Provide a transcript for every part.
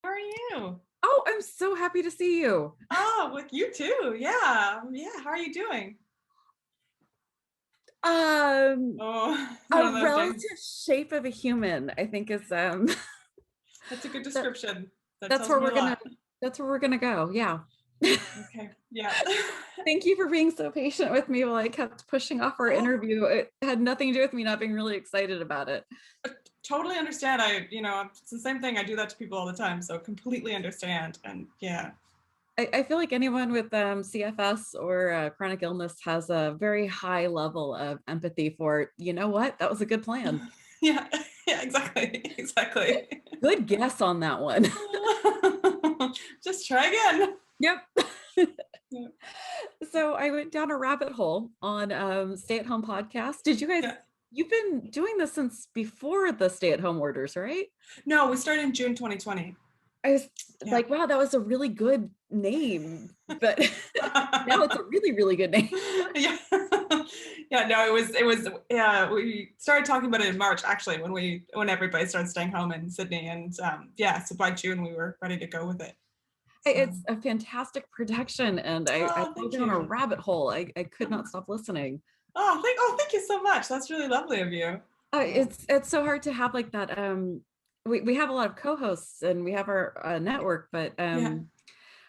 How are you? Oh, I'm so happy to see you. Oh, with you too. Yeah. Yeah. How are you doing? Um, Oh, a one of those days. relative shape of a human, I think is That's a good that description. That that's tells where me we're a gonna lot. that's where we're gonna go. Yeah. Okay. Yeah. Thank you for being so patient with me while I kept pushing off our Oh, interview. It had nothing to do with me not being really excited about it. totally understand. It's the same thing. I do that to people all the time. So completely understand. And yeah. I feel like anyone with CFS or chronic illness has a very high level of empathy for, you know what? That was a good plan. Yeah. Yeah, exactly. Exactly. Good guess on that one. Just try again. Yep. Yeah. So I went down a rabbit hole on stay-at-home podcast. Did you guys, Yeah. you've been doing this since before the stay-at-home orders, right? No, we started in June 2020. I was Yeah. like, wow, that was a really good name, but now it's a really, really good name. Yeah. Yeah, no, it was yeah, we started talking about it in March actually when everybody started staying home in Sydney, and yeah, so by June we were ready to go with it. So It's a fantastic production, and I oh, fell thank down a you. rabbit hole. I could not stop listening. Oh, thank you so much. That's really lovely of you. Oh, It's so hard to have like that. We have a lot of co-hosts and we have our network, but yeah.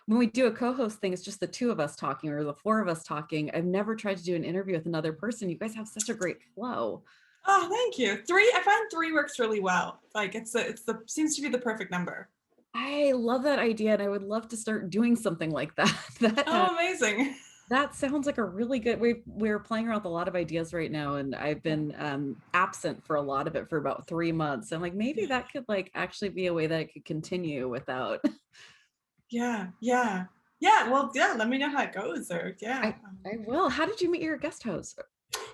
when we do a co-host thing, it's just the two of us talking or the four of us talking. I've never tried to do an interview with another person. You guys have such a great flow. Oh, thank you. I find three works really well. Like it's the seems to be the perfect number. I love that idea, and I would love to start doing something like that. Oh, amazing. That sounds like a really good. We're playing around with a lot of ideas right now, and I've Yeah. been absent for a lot of it for about 3 months. I'm like, maybe Yeah. that could like actually be a way that I could continue without. Yeah. Yeah. Yeah. Well, yeah, let me know how it goes or yeah. I will. How did you meet your guest host?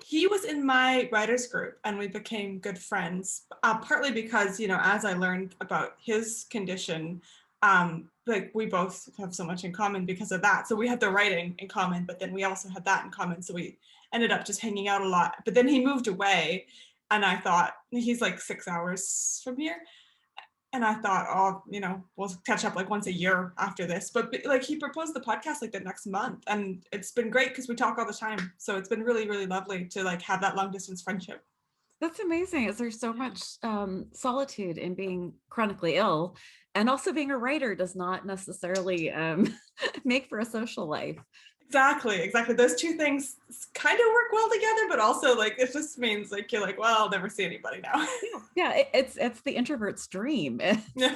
He was in my writers group and we became good friends, partly because, as I learned about his condition, like we both have so much in common because of that. So we had the writing in common, but then we also had that in common. So we ended up just hanging out a lot. But then he moved away and I thought he's like 6 hours from here. And I thought, oh, we'll catch up like once a year after this. But like he proposed the podcast like the next month, and it's been great because we talk all the time. So it's been really, really lovely to like have that long distance friendship. That's amazing. Is there so Yeah. much solitude in being chronically ill, and also being a writer does not necessarily make for a social life. Exactly, exactly. Those two things kind of work well together, but also like it just means like you're like, well, I'll never see anybody now. Yeah, it's the introvert's dream. Yeah.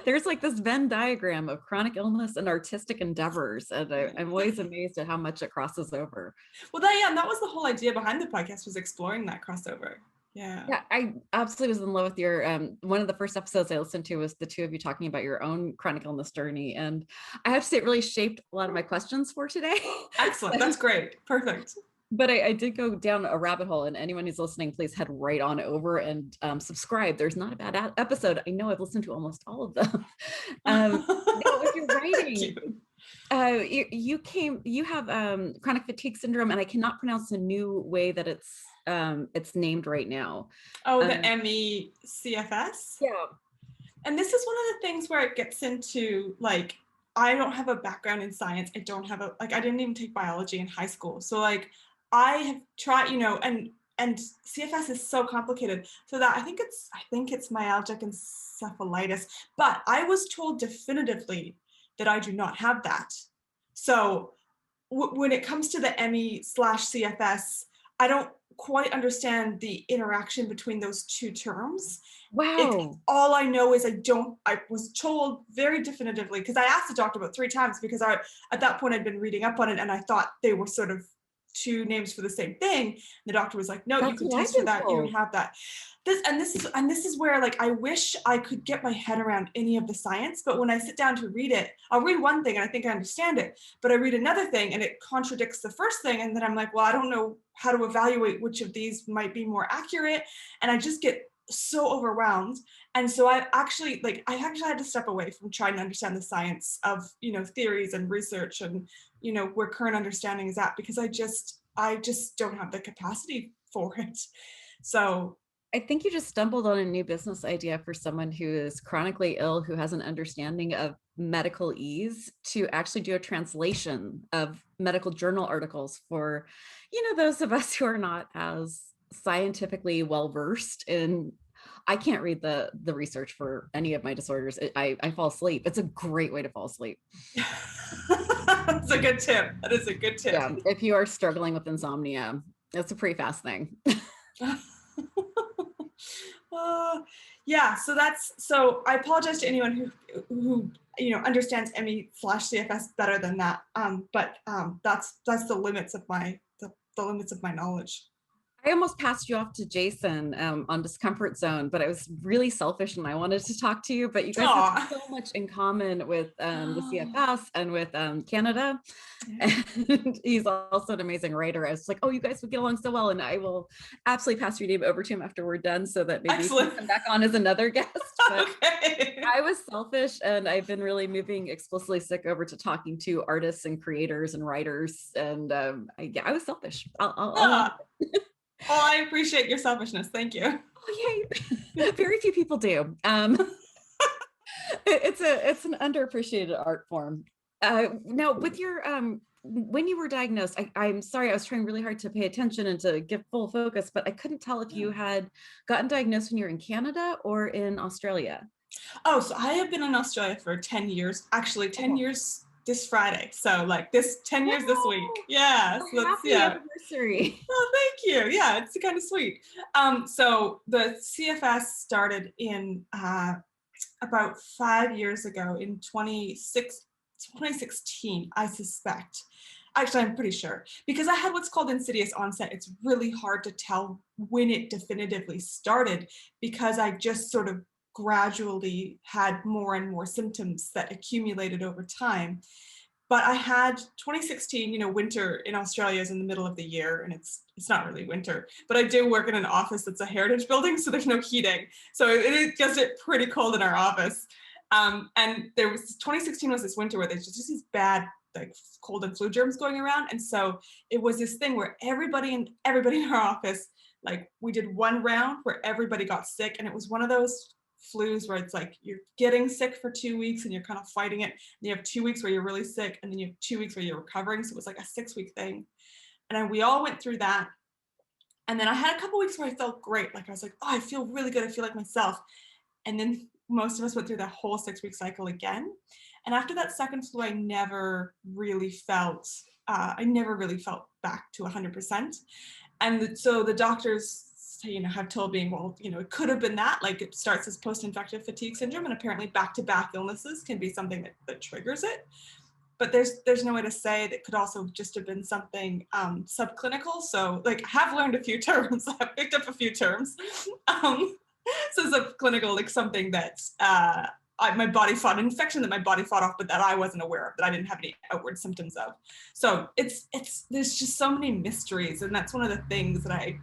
There's like this Venn diagram of chronic illness and artistic endeavors, and I'm always amazed at how much it crosses over. Well, that was the whole idea behind the podcast was exploring that crossover. Yeah. Yeah, I absolutely was in love with your one of the first episodes I listened to was the two of you talking about your own chronic illness journey. And I have to say it really shaped a lot of my questions for today. Excellent. That's great. Perfect. But I did go down a rabbit hole, and anyone who's listening, please head right on over and subscribe. There's not a bad episode. I know I've listened to almost all of them. Now, with your Thank writing, you. you have chronic fatigue syndrome, and I cannot pronounce the new way that it's named right now. Oh, the Um, CFS. yeah. And this is one of the things where it gets into like I don't have a background in science. I didn't even take biology in high school. So like I have tried, and CFS is so complicated. So that I think it's myalgic encephalitis, but I was told definitively that I do not have that. So when it comes to the ME/CFS, I don't quite understand the interaction between those two terms. Wow. All I know is I was told very definitively because I asked the doctor about 3 times because at that point I'd been reading up on it and I thought they were sort of two names for the same thing. The doctor was like, no, you That's can what I've test for been that. You don't told. have that. This is where like I wish I could get my head around any of the science, but when I sit down to read it, I'll read one thing and I think I understand it, but I read another thing and it contradicts the first thing, and then I'm like, well, I don't know how to evaluate which of these might be more accurate, and I just get so overwhelmed. And so I actually had to step away from trying to understand the science of theories and research and where current understanding is at, because I just don't have the capacity for it. So I think you just stumbled on a new business idea for someone who is chronically ill, who has an understanding of medical ease, to actually do a translation of medical journal articles for, those of us who are not as scientifically well versed in. I can't read the research for any of my disorders. I fall asleep. It's a great way to fall asleep. That's a good tip. That is a good tip. Yeah, if you are struggling with insomnia, it's a pretty fast thing. Yeah, so I apologize to anyone who understands ME/CFS better than that. But that's the limits of the limits of my knowledge. I almost passed you off to Jason on Discomfort Zone, but I was really selfish and I wanted to talk to you. But you guys have Aw. so much in common with the CFS and with Canada. Yeah. And he's also an amazing writer. I was like, oh, you guys would get along so well. And I will absolutely pass your name over to him after we're done so that maybe he can come back on as another guest. But Okay. I was selfish and I've been really moving Explicitly Sick over to talking to artists and creators and writers. And I was selfish. I'll Oh, I appreciate your selfishness. Thank you. Oh, yay. Very few people do. It's an underappreciated art form. Now, with your when you were diagnosed, I'm sorry, I was trying really hard to pay attention and to give full focus, but I couldn't tell if you had gotten diagnosed when you were in Canada or in Australia. Oh, so I have been in Australia for 10 years. Actually, 10 years this Friday. So like 10 years this week. Yeah. So Happy anniversary. Oh, thank you. Yeah, it's kind of sweet. So the CFS started in about 5 years ago in 2016, I suspect. Actually, I'm pretty sure because I had what's called insidious onset. It's really hard to tell when it definitively started because I just sort of gradually had more and more symptoms that accumulated over time. But I had 2016, winter in Australia is in the middle of the year and it's not really winter, but I do work in an office that's a heritage building, so there's no heating. So it gets pretty cold in our office. And 2016 was this winter where there's just these bad like cold and flu germs going around. And so it was this thing where everybody in our office, like we did one round where everybody got sick, and it was one of those flus where it's like you're getting sick for 2 weeks and you're kind of fighting it. And you have 2 weeks where you're really sick, and then you have 2 weeks where you're recovering. So it was like a 6-week thing. And then we all went through that. And then I had a couple weeks where I felt great. Like I was like, oh, I feel really good. I feel like myself. And then most of us went through that whole 6-week cycle again. And after that second flu, I never really felt back to 100%. And so the doctors, have told me, well, it could have been that, like it starts as post-infective fatigue syndrome, and apparently back-to-back illnesses can be something that triggers it. But there's no way to say that could also just have been something subclinical. So like I have learned a few terms, I've picked up a few terms. So subclinical, like something that my body fought, an infection that my body fought off, but that I wasn't aware of, that I didn't have any outward symptoms of. So there's just so many mysteries, and that's one of the things that I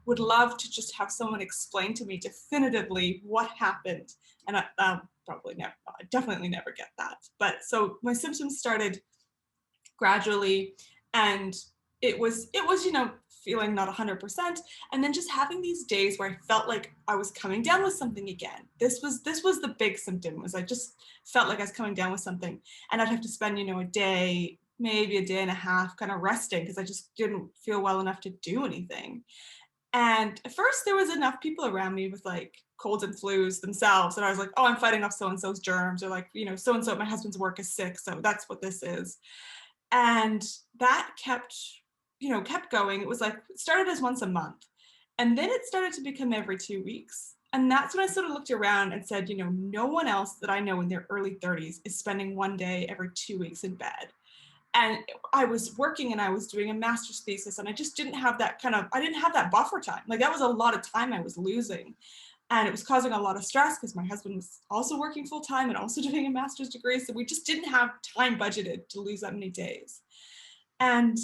would love to just have someone explain to me definitively what happened. And I definitely never get that. But so my symptoms started gradually, and it was feeling not 100%, and then just having these days where I felt like I was coming down with something again. This was the big symptom, was I just felt like I was coming down with something, and I'd have to spend a day, maybe a day and a half, kind of resting because I just didn't feel well enough to do anything. And at first there was enough people around me with like colds and flus themselves, and I was like, oh, I'm fighting off so-and-so's germs, or like, so-and-so at my husband's work is sick, so that's what this is. And that kept going. It was like, it started as once a month, and then it started to become every 2 weeks. And that's when I sort of looked around and said, no one else that I know in their early 30s is spending one day every 2 weeks in bed. And I was working and I was doing a master's thesis, and I just didn't have that I didn't have that buffer time. Like that was a lot of time I was losing. And it was causing a lot of stress because my husband was also working full time and also doing a master's degree. So we just didn't have time budgeted to lose that many days. And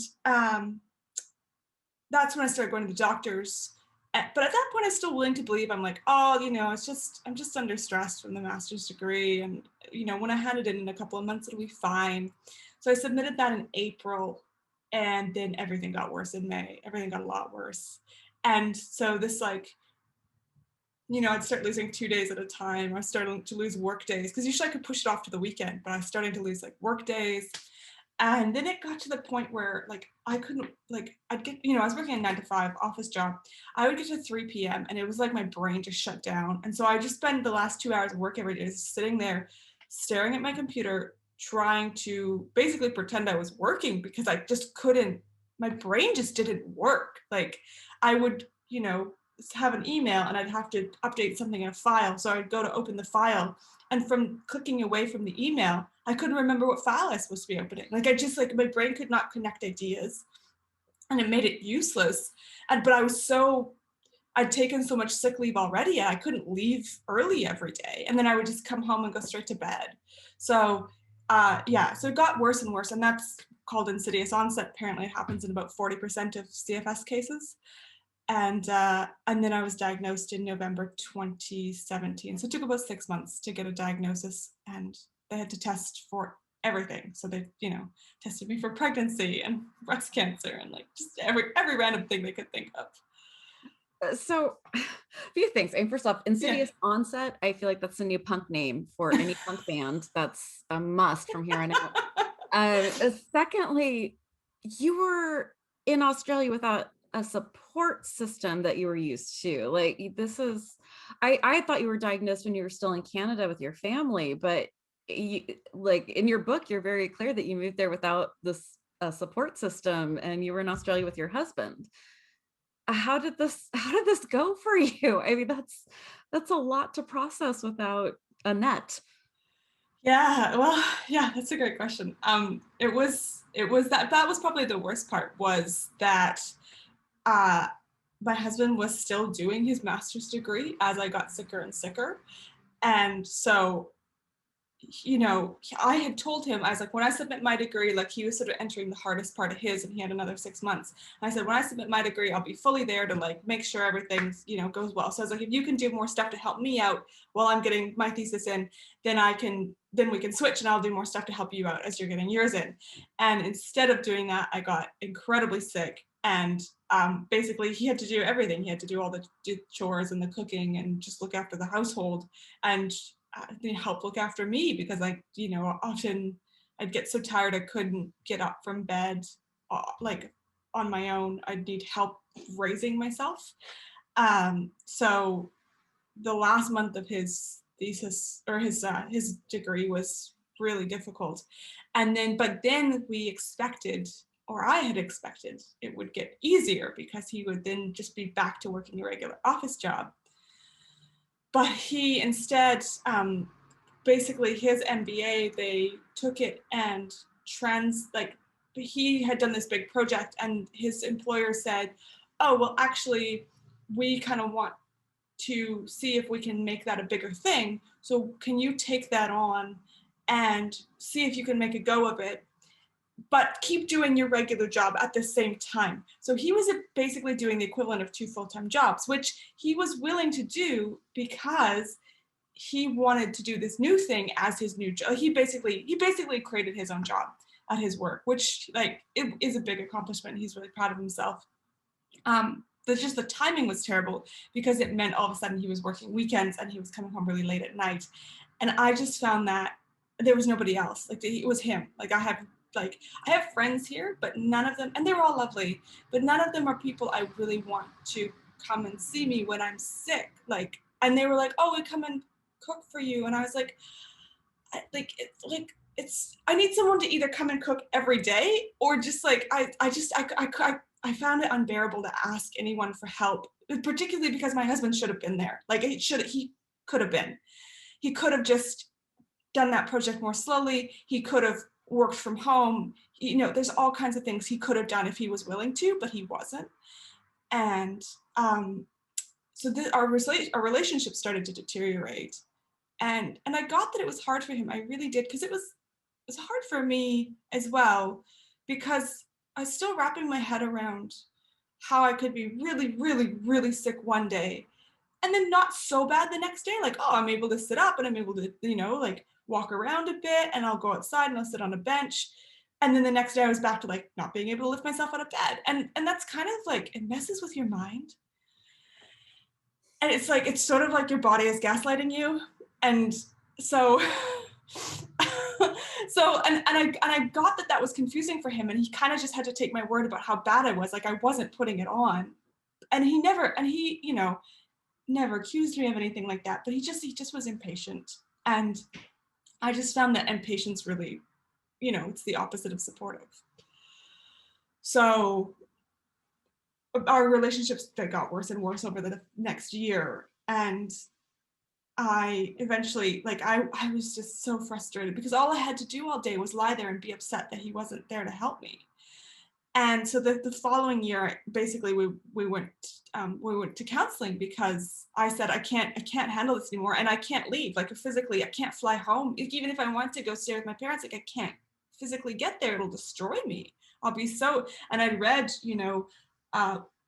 that's when I started going to the doctors. But at that point, I was still willing to believe. I'm like, oh, I'm just under stress from the master's degree. And, when I had it in a couple of months, it'll be fine. So I submitted that in April, and then everything got worse in May. Everything got a lot worse. And so this I'd start losing 2 days at a time. I was starting to lose work days because usually I could push it off to the weekend, but I was starting to lose like work days. And then it got to the point where like I couldn't like I'd get, I was working a 9 to 5 office job. I would get to 3 p.m. and it was like my brain just shut down. And so I just spend the last 2 hours of work every day just sitting there staring at my computer, trying to basically pretend I was working because I just couldn't, my brain just didn't work. Like I would, have an email and I'd have to update something in a file. So I'd go to open the file, and from clicking away from the email, I couldn't remember what file I was supposed to be opening. Like I just like my brain could not connect ideas, and it made it useless. But I'd taken so much sick leave already, and I couldn't leave early every day. And then I would just come home and go straight to bed. So yeah, so it got worse and worse, and that's called insidious onset. Apparently, it happens in about 40% of CFS cases. And then I was diagnosed in November 2017. So it took about 6 months to get a diagnosis, and they had to test for everything. So they, tested me for pregnancy and breast cancer and like just every random thing they could think of. So a few things. And first off, Yeah. Insidious Onset, I feel like that's a new punk name for any punk band. That's a must from here on out. Secondly, you were in Australia without a support system that you were used to. Like this is, I thought you were diagnosed when you were still in Canada with your family, but you, like in your book, you're very clear that you moved there without this support system, and you were in Australia with your husband. How did this go for you? I mean, that's a lot to process without a net. Yeah, well, yeah, that's a great question. It was that was probably the worst part, was that uh my husband was still doing his master's degree as I got sicker and sicker. And so, I had told him, I was like, when I submit my degree, like he was sort of entering the hardest part of his, and he had another 6 months. And I said, when I submit my degree, I'll be fully there to like make sure everything's, goes well. So I was like, if you can do more stuff to help me out while I'm getting my thesis in, then we can switch and I'll do more stuff to help you out as you're getting yours in. And instead of doing that, I got incredibly sick. And basically, he had to do everything. He had to do all the chores and the cooking and just look after the household. And they help look after me because often I'd get so tired I couldn't get up from bed like on my own. I'd need help raising myself. So the last month of his thesis, or his degree, was really difficult. But then we expected, or I had expected, it would get easier because he would then just be back to working a regular office job. But he instead, basically his MBA, they took it and he had done this big project, and his employer said, oh, well, actually, we kind of want to see if we can make that a bigger thing. So can you take that on and see if you can make a go of it, but keep doing your regular job at the same time? So he was basically doing the equivalent of 2 full-time jobs, which he was willing to do because he wanted to do this new thing as his new job. He basically created his own job at his work, which like it is a big accomplishment. He's really proud of himself. But just the timing was terrible because it meant all of a sudden he was working weekends and he was coming home really late at night. And I just found that there was nobody else. Like it was him. I have friends here, but none of them, and they were all lovely, but none of them are people I really want to come and see me when I'm sick. And they were like, "Oh, we come and cook for you," and I was like, I need someone to either come and cook every day, or just like I found it unbearable to ask anyone for help, particularly because my husband should have been there. He could have been. He could have just done that project more slowly. He could have worked from home. There's all kinds of things he could have done if he was willing to, but he wasn't. And so our relationship started to deteriorate. And I got that it was hard for him. I really did, because it was hard for me as well, because I was still wrapping my head around how I could be really, really, really sick one day and then not so bad the next day. Like, oh, I'm able to sit up and I'm able to, like walk around a bit, and I'll go outside and I'll sit on a bench. And then the next day I was back to like not being able to lift myself out of bed. And that's kind of like, it messes with your mind. and it's like, it's sort of like your body is gaslighting you. And so, I got that was confusing for him. And he kind of just had to take my word about how bad I was. Like I wasn't putting it on. And he, never accused me of anything like that, but he just was impatient. And I just found that impatience really, it's the opposite of supportive. So our relationships that got worse and worse over the next year. And I eventually, like, I was just so frustrated because all I had to do all day was lie there and be upset that he wasn't there to help me. And so the following year, basically, we went to counseling because I said I can't handle this anymore, and I can't leave. Like physically, I can't fly home. Even if I want to go stay with my parents, like I can't physically get there. It'll destroy me. I'll be so. And I'd read,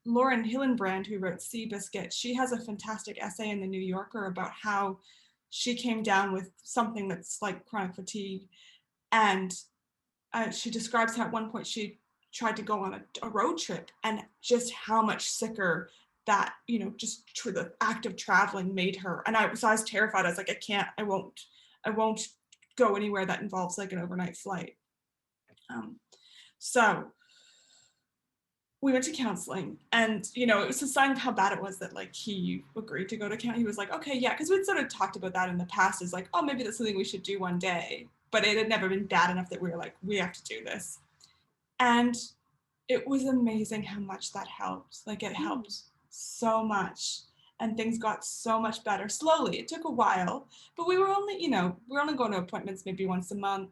Lauren Hillenbrand, who wrote Seabiscuit. She has a fantastic essay in the New Yorker about how she came down with something that's like chronic fatigue, and she describes how at one point she tried to go on a road trip and just how much sicker that, just the act of traveling made her. And I was terrified. I was like, I won't go anywhere that involves like an overnight flight. So we went to counseling, and it was a sign of how bad it was that like he agreed to go to counseling. He was like, okay, yeah, because we'd sort of talked about that in the past as like, oh, maybe that's something we should do one day, but it had never been bad enough that we were like, we have to do this. And it was amazing how much that helped. Like it helped so much, and things got so much better slowly. It took a while, but we were only going to appointments maybe once a month,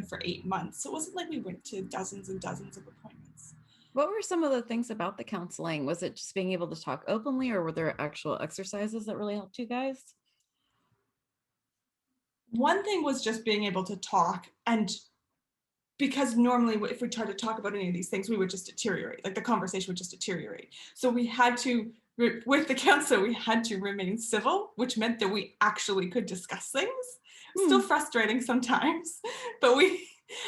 for 8 months. So it wasn't like we went to dozens and dozens of appointments. What were some of the things about the counseling? Was it just being able to talk openly, or were there actual exercises that really helped you guys? One thing was just being able to talk, and because normally if we tried to talk about any of these things, we would just deteriorate. Like the conversation would just deteriorate. So we had to, with the counselor, we had to remain civil, which meant that we actually could discuss things. Still frustrating sometimes, but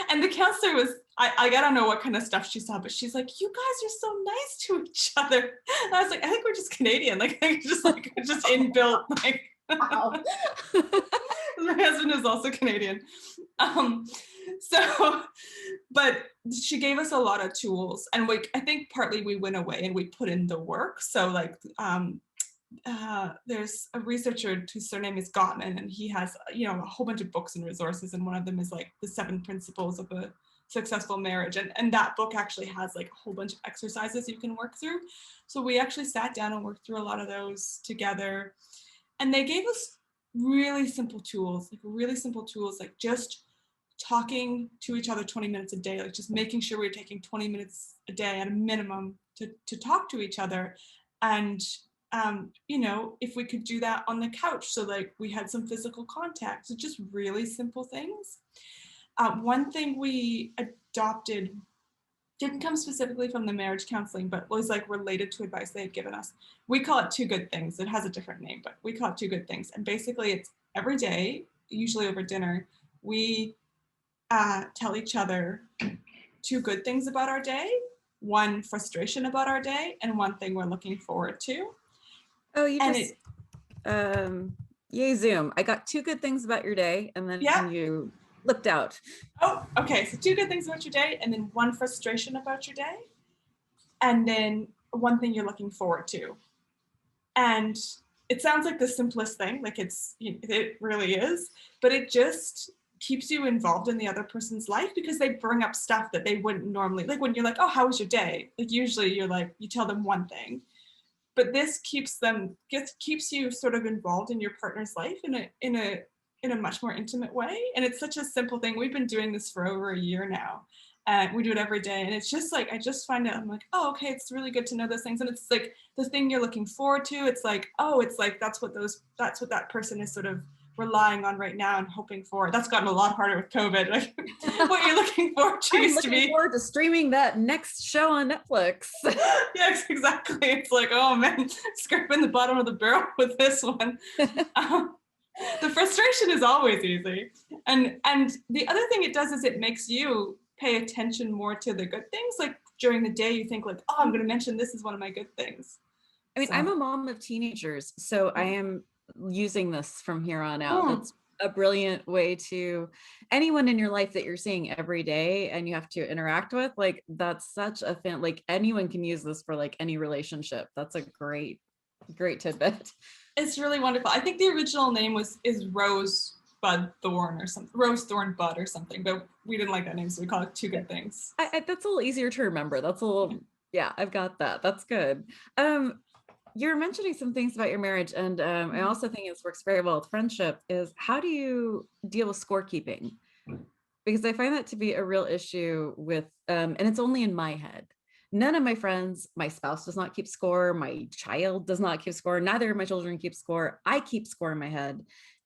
and the counselor was, I don't know what kind of stuff she saw, but she's like, you guys are so nice to each other. And I was like, I think we're just Canadian. Like, just inbuilt, like, Wow. my husband is also Canadian. So, but she gave us a lot of tools, and I think partly we went away and we put in the work. So like, there's a researcher whose surname is Gottman, and he has, a whole bunch of books and resources. And one of them is like the 7 principles of a successful marriage. And that book actually has like a whole bunch of exercises you can work through. So we actually sat down and worked through a lot of those together. And they gave us really simple tools, like just talking to each other 20 minutes a day, like just making sure we're taking 20 minutes a day at a minimum to talk to each other. And, if we could do that on the couch, so like we had some physical contact, so just really simple things. One thing we adopted didn't come specifically from the marriage counseling, but was like related to advice they had given us. We call it 2 good things. It has a different name, but we call it 2 good things. And basically it's every day, usually over dinner, we tell each other 2 good things about our day, 1 frustration about our day, and 1 thing we're looking forward to. Oh, yay, Zoom. I got 2 good things about your day, and then you flipped out. Oh, okay. So 2 good things about your day, and then 1 frustration about your day, and then 1 thing you're looking forward to. And it sounds like the simplest thing, like it really is, but it just keeps you involved in the other person's life, because they bring up stuff that they wouldn't normally, like when you're like, oh, how was your day? Like usually you're like, you tell them 1 thing, but this keeps you sort of involved in your partner's life in a much more intimate way. And it's such a simple thing. We've been doing this for over a year now, and we do it every day. And it's just like, I just find it, I'm like, oh, okay, it's really good to know those things. And it's like the thing you're looking forward to. It's like, oh, it's like, that's what that person is sort of relying on right now and hoping for. That's gotten a lot harder with COVID. Like, what you're looking forward to used to be. Looking forward to streaming that next show on Netflix. Yes, exactly. It's like, oh man, scraping the bottom of the barrel with this one. The frustration is always easy. And the other thing it does is it makes you pay attention more to the good things. Like during the day, you think like, oh, I'm going to mention this is one of my good things. I mean, I'm So, a mom of teenagers, so I am using this from here on out. mm, It's a brilliant way to anyone in your life that you're seeing every day and you have to interact with, like that's such a fan, like anyone can use this for like any relationship. That's a great tidbit. it's really wonderful. I think the original name is Rose Bud Thorn or something, Rose Thorn Bud or something, but we didn't like that name, so we call it Two Good Things. That's a little easier to remember. That's a little, yeah, I've got that. That's good. You're mentioning some things about your marriage, and I also think this works very well with friendship. Is how do you deal with scorekeeping? Because I find that to be a real issue with, and it's only in my head. None of my friends, my spouse does not keep score, my child does not keep score, neither of my children keep score. I keep score in my head.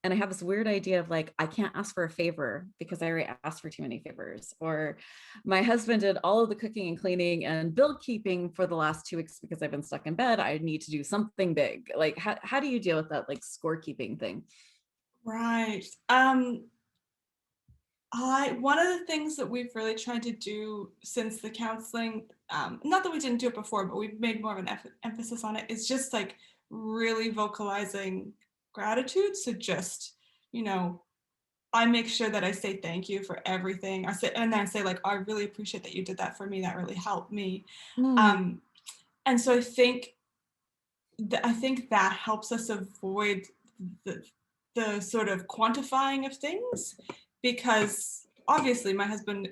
And I have this weird idea of like, I can't ask for a favor because I already asked for too many favors. Or my husband did all of the cooking and cleaning and bill keeping for the last 2 weeks because I've been stuck in bed. I need to do something big. Like, how do you deal with that like scorekeeping thing? Right. I one of the things that we've really tried to do since the counseling, not that we didn't do it before, but we've made more of an emphasis on it, is just like really vocalizing gratitude. So just, you know, I make sure that I say thank you for everything. I say, and then I say like, I really appreciate that you did that for me. That really helped me. Mm. Um, and so I think that helps us avoid the the sort of quantifying of things, because obviously my husband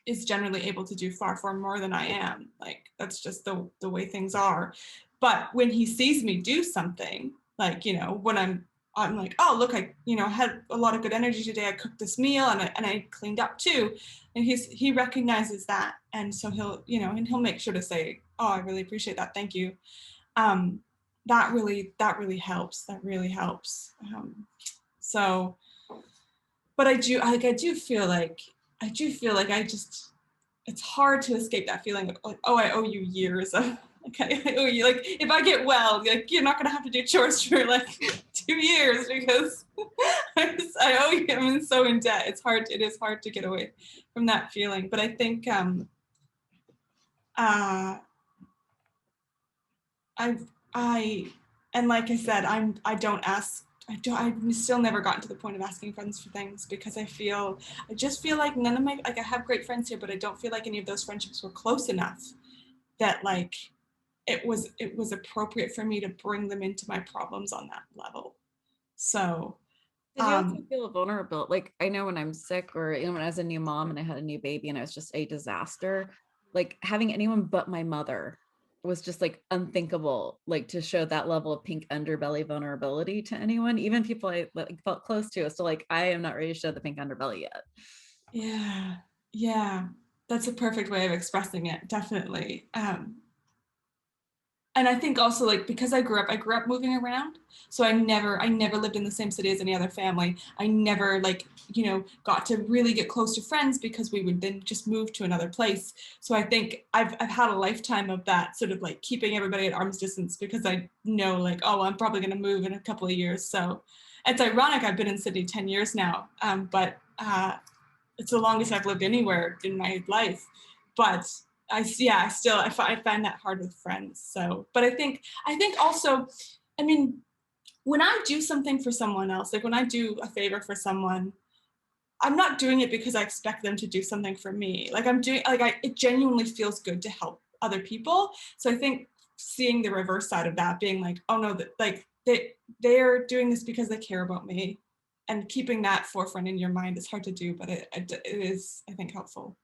is generally able to do far more than I am. Like that's just the way things are. But when he sees me do something, like, you know, when I'm like, oh look, I, you know, had a lot of good energy today. I cooked this meal and I cleaned up too. And he recognizes that. And so he'll, you know, and he'll make sure to say, oh, I really appreciate that. Thank you. Um, that really helps. That really helps. So, but I do feel like I just, it's hard to escape that feeling of like, oh, I owe you years of like I owe you, like if I get well, like you're not gonna have to do chores for like 2 years because I owe you. I'm so in debt. It is hard to get away from that feeling. But I think uh I and like I said, I don't ask. I've still never gotten to the point of asking friends for things because I just feel like none of my, like I have great friends here, but I don't feel like any of those friendships were close enough that like it was appropriate for me to bring them into my problems on that level. So Did you also um feel vulnerable? Like I know when I'm sick or when I was a new mom and I had a new baby and I was just a disaster, like having anyone but my mother was just like unthinkable, like to show that level of pink underbelly vulnerability to anyone, even people I like, felt close to. So like I am not ready to show the pink underbelly yet. yeah, yeah, that's a perfect way of expressing it, definitely. And I think also like because I grew up moving around, so I never lived in the same city as any other family. I never like, you know, got to really get close to friends because we would then just move to another place. So I think I've had a lifetime of that sort of like keeping everybody at arm's distance because I know like, oh, I'm probably going to move in a couple of years. So it's ironic I've been in Sydney 10 years now, but it's the longest I've lived anywhere in my life. But I find that hard with friends. So, but I think also, I mean, when I do something for someone else, like when I do a favor for someone, I'm not doing it because I expect them to do something for me. Like I'm doing, like it genuinely feels good to help other people. So I think seeing the reverse side of that, being like, oh no, that like they're doing this because they care about me, and keeping that forefront in your mind is hard to do, but it is, I think, helpful.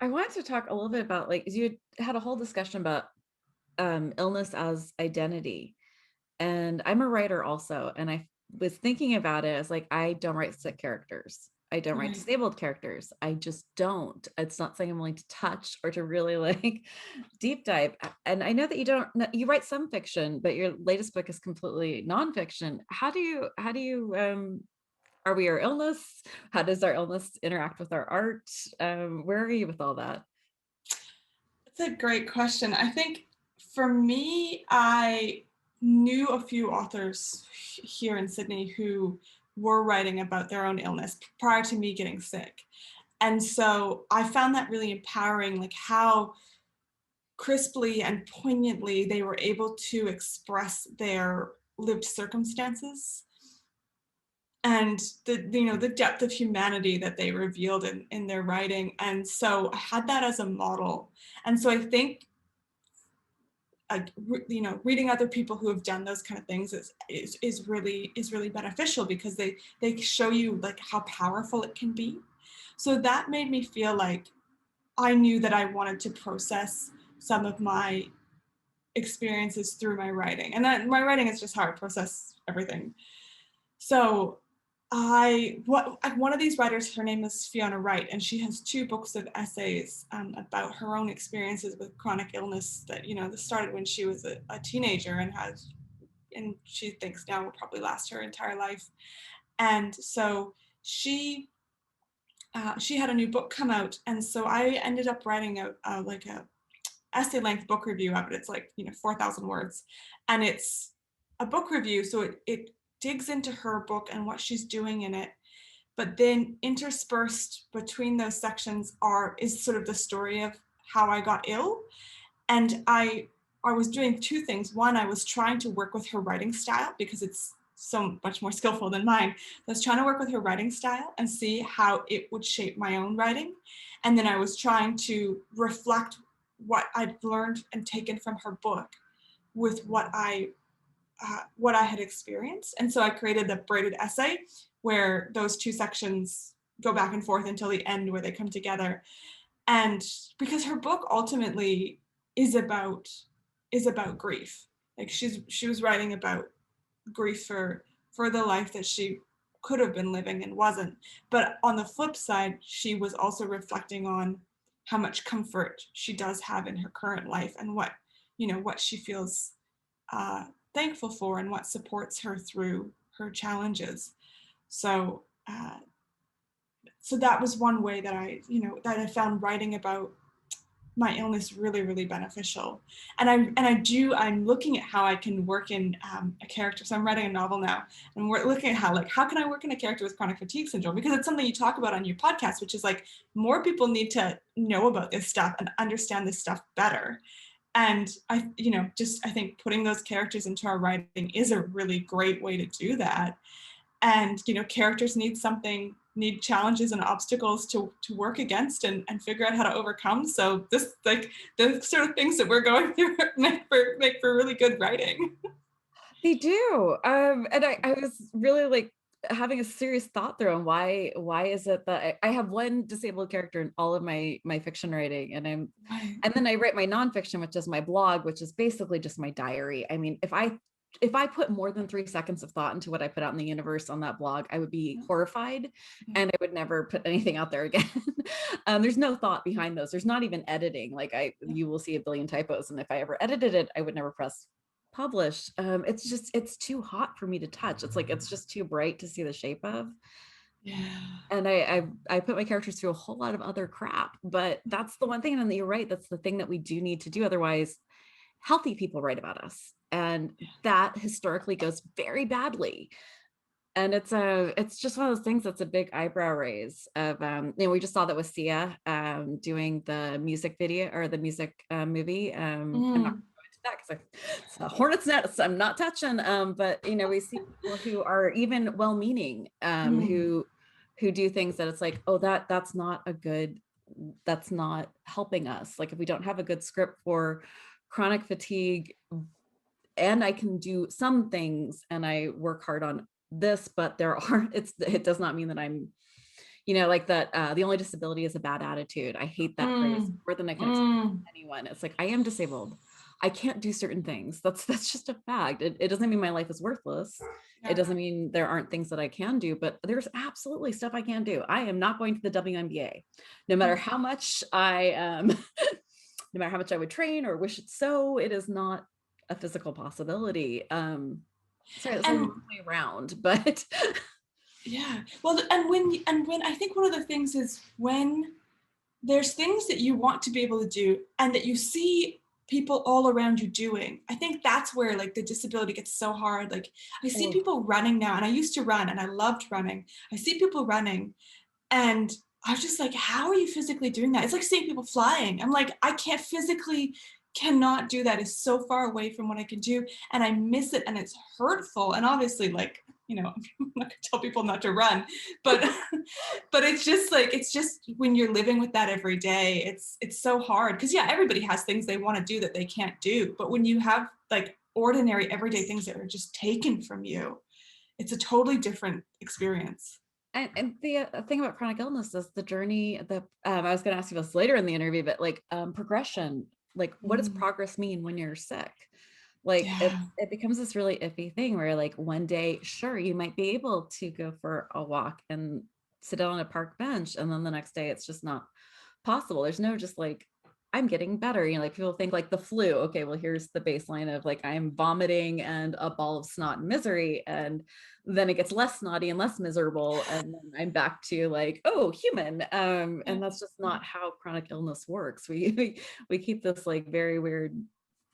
I wanted to talk a little bit about like you had a whole discussion about illness as identity. And I'm a writer also. And I was thinking about it as like, I don't write sick characters. I don't write Right. disabled characters. I just don't. It's not something I'm willing to touch or to really like deep dive. And I know that you write some fiction, but your latest book is completely nonfiction. Are we our illness? How does our illness interact with our art? Where are you with all that? It's a great question. I think for me, I knew a few authors here in Sydney who were writing about their own illness prior to me getting sick. And so I found that really empowering, like how crisply and poignantly they were able to express their lived circumstances and the depth of humanity that they revealed in their writing. And so I had that as a model. And so I think reading other people who have done those kind of things is really beneficial, because they show you like how powerful it can be. So that made me feel like I knew that I wanted to process some of my experiences through my writing, and that my writing is just how I process everything. So one of these writers, her name is Fiona Wright, and she has 2 books of essays about her own experiences with chronic illness that, this started when she was a teenager and she thinks now will probably last her entire life. And so she had a new book come out, and so I ended up writing like a essay length book review of it. It's like 4,000 words, and it's a book review, so it digs into her book and what she's doing in it, but then interspersed between those sections is sort of the story of how I got ill. And I was doing 2 things. One, I was trying to work with her writing style because it's so much more skillful than mine. I was trying to work with her writing style and see how it would shape my own writing. And then I was trying to reflect what I'd learned and taken from her book with what I had experienced. And so I created the braided essay where those 2 sections go back and forth until the end where they come together. And because her book ultimately is about grief. Like she was writing about grief for the life that she could have been living and wasn't. But on the flip side, she was also reflecting on how much comfort she does have in her current life, and what she feels uh, thankful for, and what supports her through her challenges. So so that was one way that I found writing about my illness really beneficial. And I'm looking at how I can work in a character. So I'm writing a novel now, and we're looking at how can I work in a character with chronic fatigue syndrome, because it's something you talk about on your podcast, which is like more people need to know about this stuff and understand this stuff better. And I think putting those characters into our writing is a really great way to do that. And characters need challenges and obstacles to work against and figure out how to overcome. So this, like, the sort of things that we're going through make for really good writing. They do. And I was really like having a serious thought through on why is it that I have one disabled character in all of my fiction writing, and and then I write my nonfiction, which is my blog, which is basically just my diary. I mean, if I put more than 3 seconds of thought into what I put out in the universe on that blog, I would be horrified, and I would never put anything out there again. There's no thought behind those. There's not even editing. Like you will see a billion typos, and if I ever edited it, I would never press publish. It's too hot for me to touch. It's like it's just too bright to see the shape of. Yeah. And I put my characters through a whole lot of other crap, but that's the one thing, and you're right, that's the thing that we do need to do. Otherwise, healthy people write about us, and that historically goes very badly. And it's just one of those things that's a big eyebrow raise of we just saw that with Sia doing the music video or the music movie. I'm not going into that because it's a hornet's nest I'm not touching, but we see people who are even well-meaning, who do things that it's like, oh, that's not helping us. Like if we don't have a good script for chronic fatigue, and I can do some things and I work hard on this, but it does not mean that I'm, like that, the only disability is a bad attitude. I hate that phrase more than I can explain to anyone. It's like, I am disabled. I can't do certain things. That's just a fact. It doesn't mean my life is worthless. Yeah. It doesn't mean there aren't things that I can do, but there's absolutely stuff I can do. I am not going to the WNBA, no matter how much no matter how much I would train or wish it so. It is not a physical possibility. Sorry, that's a long way around, but yeah. Well, and when I think one of the things is when there's things that you want to be able to do and that you see people all around you doing, I think that's where like the disability gets so hard. Like I see people running now, and I used to run and I loved running. I see people running and I was just like, how are you physically doing that? It's like seeing people flying. I'm like, I can't physically cannot do that. It's so far away from what I can do, and I miss it, and it's hurtful. And obviously, like, I'm not gonna tell people not to run, but but it's just like, it's just when you're living with that every day, it's so hard, because yeah, everybody has things they want to do that they can't do, but when you have like ordinary everyday things that are just taken from you, it's a totally different experience. And the thing about chronic illness is the journey. I was going to ask you this later in the interview, but like progression. Like, what does Mm, progress mean when you're sick? Like yeah. it becomes this really iffy thing where like one day, sure, you might be able to go for a walk and sit down on a park bench, and then the next day it's just not possible. There's no just like, I'm getting better. You know, like people think like the flu. Okay, well, here's the baseline of like I'm vomiting and a ball of snot and misery. And then it gets less snotty and less miserable. And then I'm back to like, oh, human. Yeah. And that's just not how chronic illness works. We keep this like very weird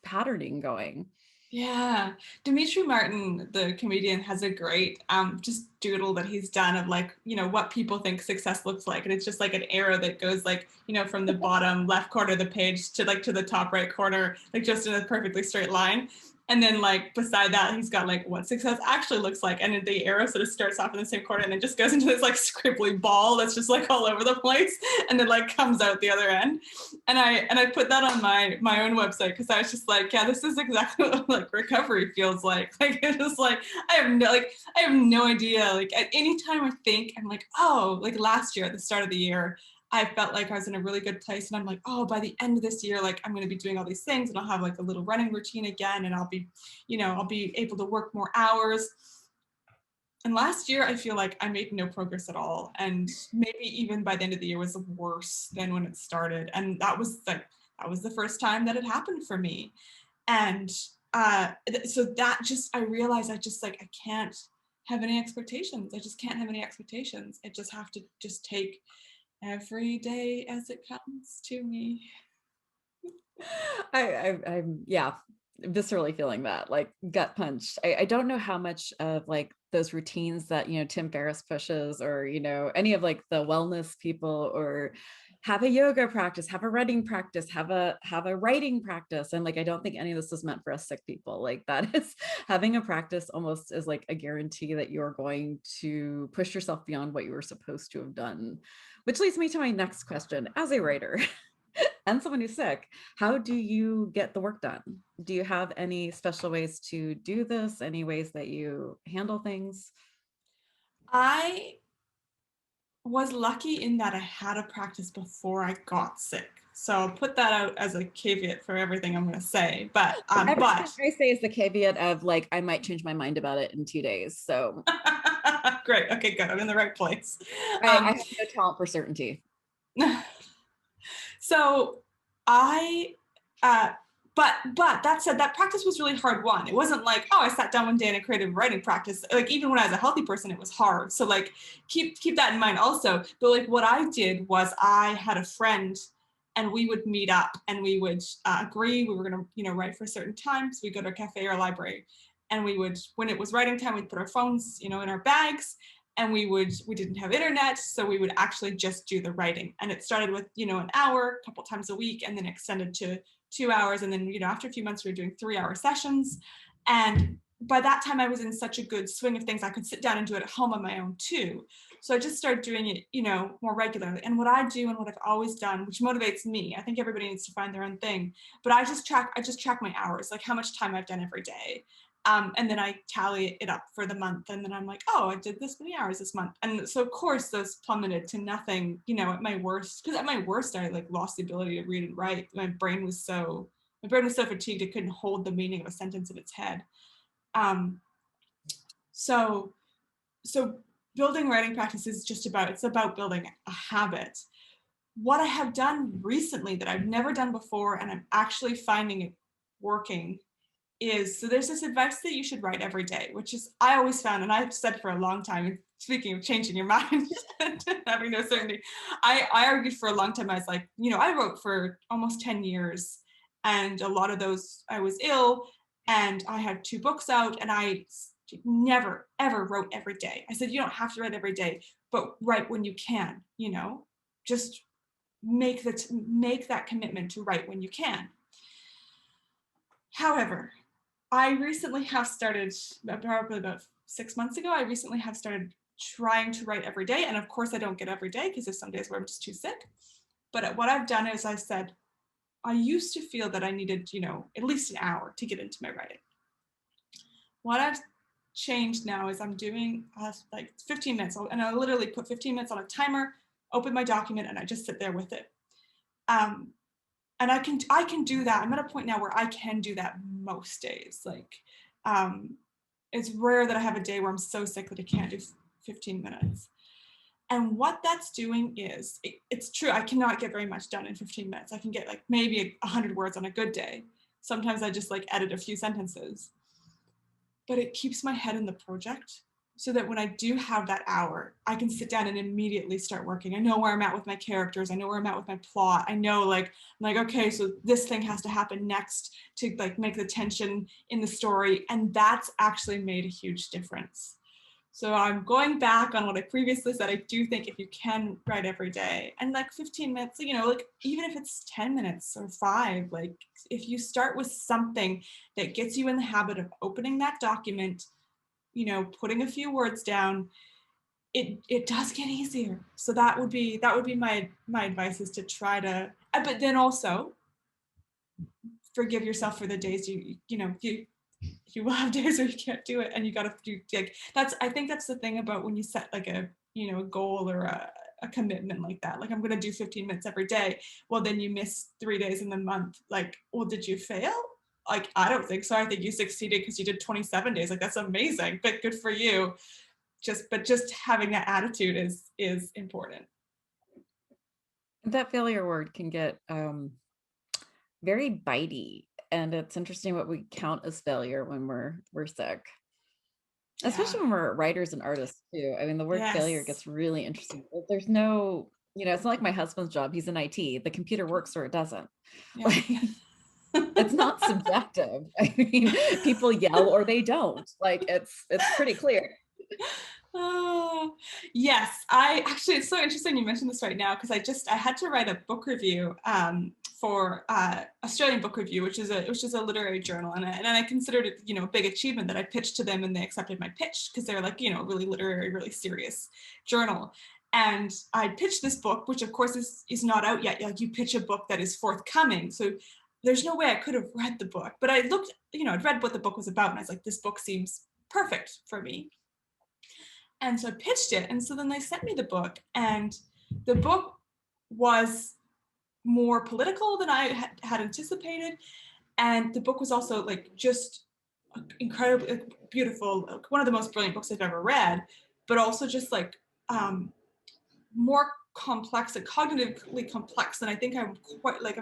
patterning going. Yeah, Dimitri Martin, the comedian, has a great just doodle that he's done of like, what people think success looks like. And it's just like an arrow that goes like, from the bottom left corner of the page to like to the top right corner, like just in a perfectly straight line. And then like beside that, he's got like what success actually looks like. And the arrow sort of starts off in the same corner and then just goes into this like scribbly ball that's just like all over the place and then like comes out the other end. And I put that on my own website because I was just like, yeah, this is exactly what like recovery feels like. Like it's just like I have no idea. Like at any time I think I'm like, oh, like last year at the start of the year, I felt like I was in a really good place. And I'm like, oh, by the end of this year, like I'm going to be doing all these things and I'll have like a little running routine again. And I'll be able to work more hours. And last year, I feel like I made no progress at all. And maybe even by the end of the year was worse than when it started. And that was the first time that it happened for me. And so that just, I realized I just like, I can't have any expectations. I just can't have any expectations. I just have to just take every day as it comes to me. I'm yeah, viscerally feeling that like gut punch. I don't know how much of like those routines that Tim Ferriss pushes, or any of like the wellness people, or have a yoga practice, have a writing practice, have a writing practice. And like I don't think any of this is meant for us sick people. Like that is having a practice almost is like a guarantee that you're going to push yourself beyond what you were supposed to have done. Which leads me to my next question. As a writer, and someone who's sick, how do you get the work done? Do you have any special ways to do this? Any ways that you handle things? I was lucky in that I had a practice before I got sick. So I'll put that out as a caveat for everything I'm going to say. Everything I say is the caveat of like, I might change my mind about it in 2 days. So great. Okay, good. I'm in the right place. I have no talent for certainty. So I, uh, but that said, that practice was really hard won. It wasn't like, oh, I sat down one day in a creative writing practice. Like even when I was a healthy person, it was hard. So like keep that in mind also. But like what I did was I had a friend and we would meet up and we would agree we were going to write for certain times. We go to a cafe or a library and we would, when it was writing time, we'd put our phones in our bags and we didn't have internet, so we would actually just do the writing. And it started with an hour a couple times a week and then extended to 2 hours, and then after a few months we were doing 3-hour sessions. And by that time I was in such a good swing of things I could sit down and do it at home on my own too. So I just started doing it more regularly. And what I do and what I've always done, which motivates me, I think everybody needs to find their own thing, but I just track my hours, like how much time I've done every day. And then I tally it up for the month. And then I'm like, oh, I did this many hours this month. And so of course those plummeted to nothing, at my worst, because at my worst, I like lost the ability to read and write. My brain was so fatigued, it couldn't hold the meaning of a sentence in its head. Um, so, so building writing practice is it's about building a habit. What I have done recently that I've never done before, and I'm actually finding it working, so there's this advice that you should write every day, which is I always found, and I've said for a long time, and speaking of changing your mind and having no certainty, I argued for a long time. I was like, I wrote for almost 10 years and a lot of those I was ill and I had 2 books out and I never, ever wrote every day. I said, you don't have to write every day, but write when you can, just make that commitment to write when you can. However, I recently have started, probably about 6 months ago, I recently have started trying to write every day. And of course, I don't get every day because there's some days where I'm just too sick. But what I've done is I said, I used to feel that I needed, at least an hour to get into my writing. What I've changed now is I'm doing like 15 minutes, and I literally put 15 minutes on a timer, open my document, and I just sit there with it. Um, and I can do that. I'm at a point now where I can do that most days. Like, um, it's rare that I have a day where I'm so sick that I can't do 15 minutes. And what that's doing is, it's true, I cannot get very much done in 15 minutes. I can get like maybe 100 words on a good day. Sometimes I just like edit a few sentences, but it keeps my head in the project so that when I do have that hour, I can sit down and immediately start working. I know where I'm at with my characters. I know where I'm at with my plot. I know I'm like, okay, so this thing has to happen next to like make the tension in the story. And that's actually made a huge difference. So I'm going back on what I previously said. I do think if you can write every day and like 15 minutes, like even if it's 10 minutes or 5, like if you start with something that gets you in the habit of opening that document, putting a few words down, it does get easier. So that would be my advice, is to try to, but then also forgive yourself for the days you will have days where you can't do it, and you got to do, like, I think that's the thing about when you set like a goal or a commitment like that, like I'm going to do 15 minutes every day. Well, then you miss 3 days in the month. Like, well, did you fail? Like, I don't think so. I think you succeeded because you did 27 days. Like, that's amazing, but good for you. Just having that attitude is important. That failure word can get very bitey, and it's interesting what we count as failure when we're sick. Yeah. Especially when we're writers and artists too. I mean, the word failure Yes. gets really interesting. There's no, it's not like my husband's job. He's in IT. The computer works or it doesn't. Yeah. Like, it's not subjective. I mean, people yell or they don't. Like, it's pretty clear. Oh, yes. I actually, it's so interesting you mentioned this right now, because I had to write a book review for Australian Book Review, which is a literary journal, and I considered it a big achievement that I pitched to them and they accepted my pitch, because they're like really literary, really serious journal. And I pitched this book, which of course is not out yet. Like, you pitch a book that is forthcoming, so there's no way I could have read the book. But I looked, I'd read what the book was about, and I was like, this book seems perfect for me. And so I pitched it. And so then they sent me the book, and the book was more political than I had anticipated. And the book was also like just incredibly beautiful, like one of the most brilliant books I've ever read, but also just like more complex and cognitively complex than I think I'm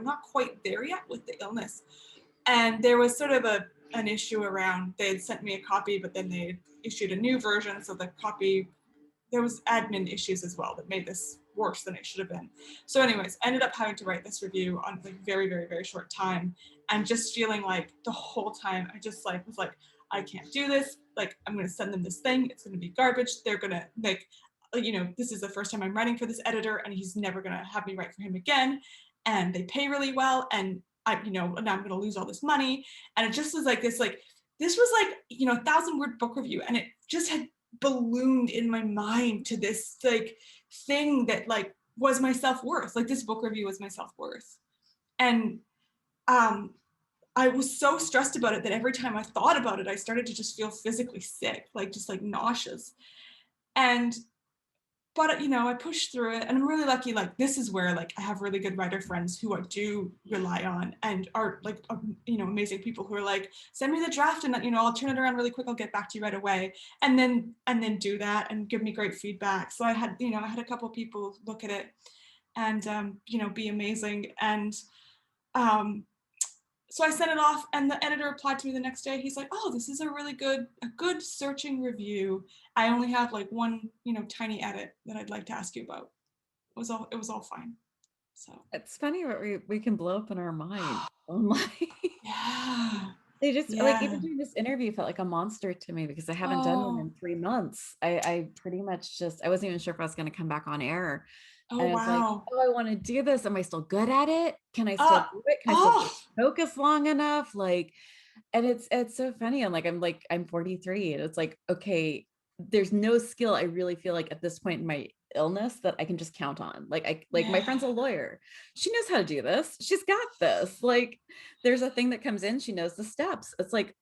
not quite there yet with the illness. And there was sort of an issue around, they had sent me a copy, but then they issued a new version. So the copy, there was admin issues as well that made this worse than it should have been. So anyways, I ended up having to write this review on like very, very, very short time, and just feeling like the whole time I just like was like, I can't do this. Like, I'm going to send them this thing. It's going to be garbage. They're going to like, this is the first time I'm writing for this editor, and he's never going to have me write for him again. And they pay really well. And now I'm going to lose all this money. And it just was like this was like, 1,000-word book review. And it just had ballooned in my mind to this like thing that like was my self-worth. Like, this book review was my self-worth. And I was so stressed about it that every time I thought about it, I started to just feel physically sick, like just like nauseous. And but I pushed through it, and I'm really lucky. Like, this is where like I have really good writer friends who I do rely on, and are like amazing people who are like, send me the draft, and I'll turn it around really quick. I'll get back to you right away, and then do that and give me great feedback. So I had a couple people look at it and be amazing. And um, so I sent it off, and the editor replied to me the next day. He's like, "Oh, this is a good searching review. I only have like one, tiny edit that I'd like to ask you about." It was all fine. So It's funny what we can blow up in our mind. Online. yeah, They just like, yeah. even doing this interview felt like a monster to me because I haven't done one Oh, in 3 months. I pretty much just, I wasn't even sure if I was going to come back on air. oh And it's like, wow. oh, I want to do this. Am I still good at it? Can I still Uh, do it? Can I still oh, focus long enough? Like, And it's so funny. I'm 43 and it's like, okay, there's no skill I really feel like at this point in my illness that I can just count on. Like my Yeah. friend's a lawyer. She knows how to do this. She's got this. Like there's a thing that comes in, she knows the steps. It's like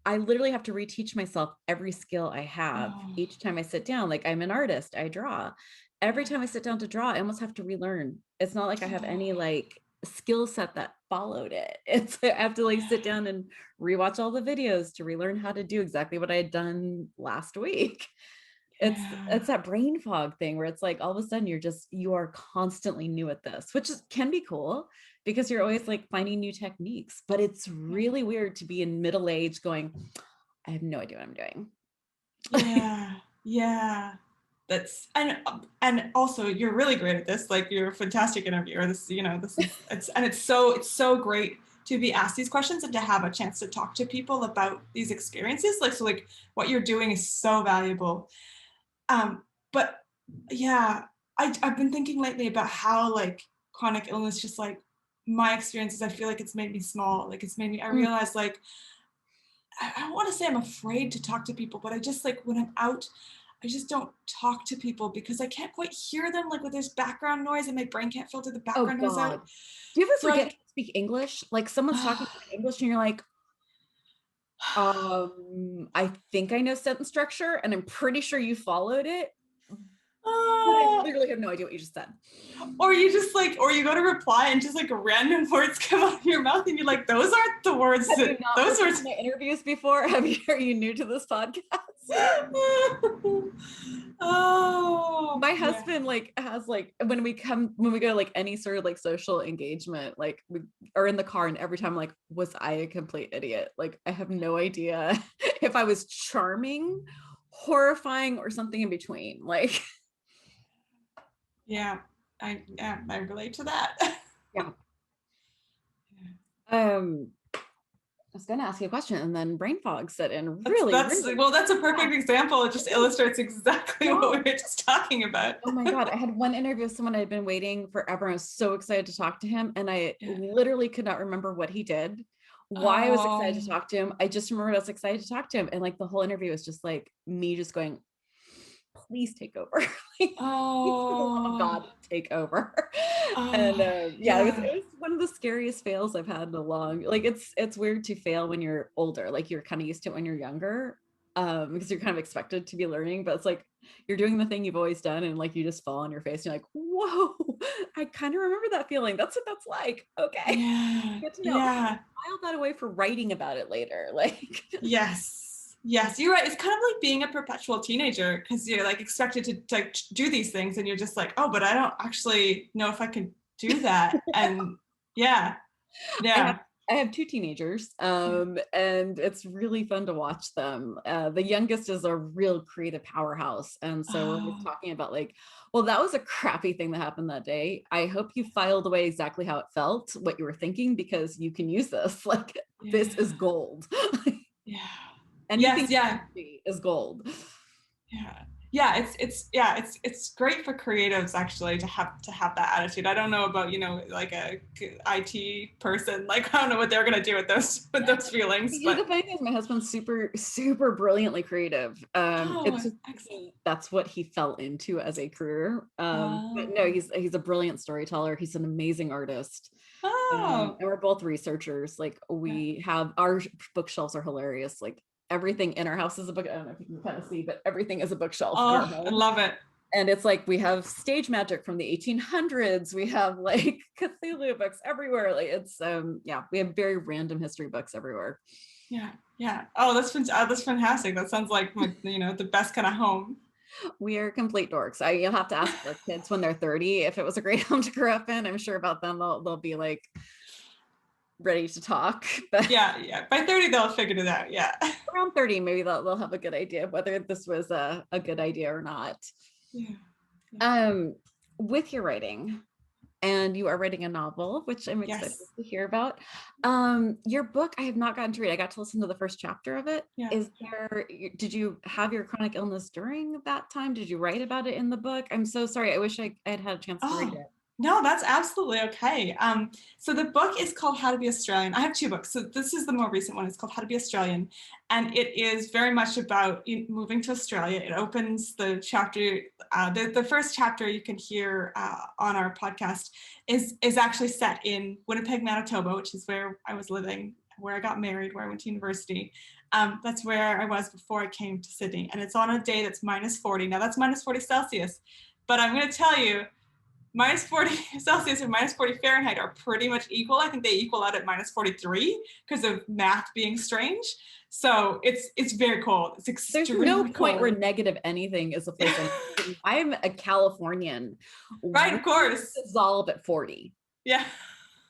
I literally have to reteach myself every skill I have Oh, each time I sit down. Like I'm an artist, I draw. Every yeah. time I sit down to draw, I almost have to relearn. It's not like I have Oh, any like skill set that followed it. It's I have to like yeah. sit down and rewatch all the videos to relearn how to do exactly what I had done last week. Yeah. It's that brain fog thing where it's like all of a sudden you are constantly new at this, which can be cool because you're always like finding new techniques, but it's Yeah. really weird to be in middle age going, I have no idea what I'm doing. Yeah. Yeah. That's and also you're really great at this. Like you're a fantastic interviewer. This, this is it's so great to be asked these questions and to have a chance to talk to people about these experiences. Like what you're doing is so valuable. But yeah, I've been thinking lately about how like chronic illness, just like my experiences, I feel like it's made me small. Like it's made me, I Mm. realize like, I don't want to say I'm afraid to talk to people, but I just like when I'm out, I just don't talk to people because I can't quite hear them. Like with there's background noise and my brain can't filter the Oh background noise out. God. Do you ever So forget I, how to speak English? Like someone's talking English and you're like, I think I know sentence structure and I'm pretty sure you followed it, but I uh, literally have no idea what you just said. or you just like, or you go to reply and just like random words come out of your mouth and you're like, those aren't the words Have you that, not those listened words. to my interviews before? Are you new to this podcast? Oh, My yeah. husband like has like when we go to like any sort of like social engagement, like we are in the car and every time I'm like, was I a complete idiot? Like I have no idea if I was charming, horrifying, or something in between. Like Yeah. I relate to that. yeah. I was gonna ask you a question and then brain fog set in really, really Well, that's a perfect fast. example. It just illustrates exactly what we Yeah. were just talking about. Oh my God. I had one interview with someone I had been waiting forever. I was so excited to talk to him. And I Yeah. literally could not remember what he did, why I was excited to Oh, talk to him. I just remembered I was excited to talk to him. And like the whole interview was just like me just going, please take over. Like, please, for the love of oh, God, take over. And oh, yeah, it yeah, was one of the scariest fails I've had in a long, like it's weird to fail when you're older, like you're kind of used to it when you're younger. Because you're kind of expected to be learning, but it's like you're doing the thing you've always done, and like you just fall on your face. And you're like, whoa, I kind of remember that feeling. That's what that's like. Okay, yeah, good to know. yeah. File that away for writing about it later. Like, Yes. Yes, you're right. It's kind of like being a perpetual teenager because you're like expected to like do these things and you're just like, oh, but I don't actually know if I can do that. And yeah, I have yeah, I have two teenagers, and it's really fun to watch them. The youngest is a real creative powerhouse, and so we're always oh, talking about like, well, that was a crappy thing that happened that day. I hope you filed away exactly how it felt, what you were thinking, because you can use this. Like, this is yeah, gold. yeah. Anything Yes, yeah. crazy is gold. Yeah. Yeah, it's great for creatives actually to have that attitude. I don't know about, like a IT person, like I don't know what they're gonna do with those feelings, The but funny thing is my husband's super, super brilliantly creative. It's oh, just excellent. that's what he fell into as a career. But no, Oh, he's a brilliant storyteller. He's an amazing artist. oh, And we're both researchers. Like yeah. we have our bookshelves are hilarious. Like everything in our house is a book. I don't know if you can kind of see, but everything is a bookshelf in our Oh, I home. love it. And it's like we have stage magic from the 1800s. We have like Cthulhu books everywhere. Like it's yeah, we have very random history books everywhere. Yeah, yeah. Oh, that's fantastic. That sounds like the best kind of home. We are complete dorks. You'll have to ask our kids when they're 30 if it was a great home to grow up in. I'm sure about them. They'll be like ready to talk. But Yeah, yeah. By 30 they'll have figured it out. Yeah. around 30, maybe they'll have a good idea of whether this was a good idea or not. Yeah. Yeah. Um, with your writing, and you are writing a novel, which I'm excited Yes. to hear about. Your book, I have not gotten to read. I got to listen to the first chapter of it. Yeah. Did you have your chronic illness during that time? Did you write about it in the book? I'm so sorry. I wish I had had a chance to read Oh, it. No, that's absolutely okay. So the book is called How to Be Australian. I have two books. So this is the more recent one. It's called How to Be Australian. And it is very much about moving to Australia. It opens the chapter, the first chapter you can hear on our podcast is actually set in Winnipeg, Manitoba, which is where I was living, where I got married, where I went to university. That's where I was before I came to Sydney. And it's on a day that's -40. Now that's -40 Celsius. But I'm going to tell you, -40 Celsius and -40 Fahrenheit are pretty much equal. I think they equal out at -43 because of math being strange. So it's very cold. It's extremely There's no point cold. where negative anything is a place. I'm a Californian. Right, of course. Dissolve at 40. Yeah.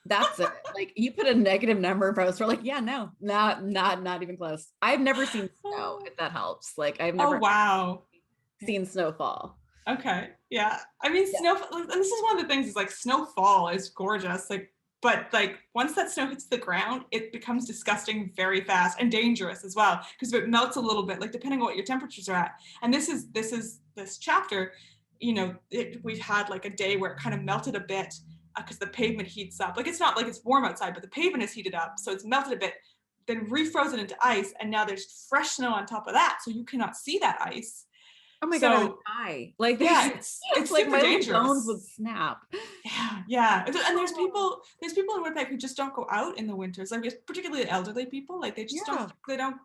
That's it. Like you put a negative number in front of us, we're like, yeah, no, not even close. I've never seen snow, if that helps. Like I've never wow. seen snowfall. Okay. Yeah. I mean, snow, and this is one of the things is like snowfall is gorgeous. Like, but like once that snow hits the ground, it becomes disgusting very fast and dangerous as well. Because if it melts a little bit, like depending on what your temperatures are at. And this chapter, we've had like a day where it kind of melted a bit because the pavement heats up. Like it's not like it's warm outside, but the pavement is heated up. So it's melted a bit, then refrozen into ice. And now there's fresh snow on top of that. So you cannot see that ice. Oh my God, I would die. Like, yeah, it's like super my dangerous. bones would snap. Yeah. And there's people in Winnipeg who just don't go out in the winters. Like particularly elderly people, like they just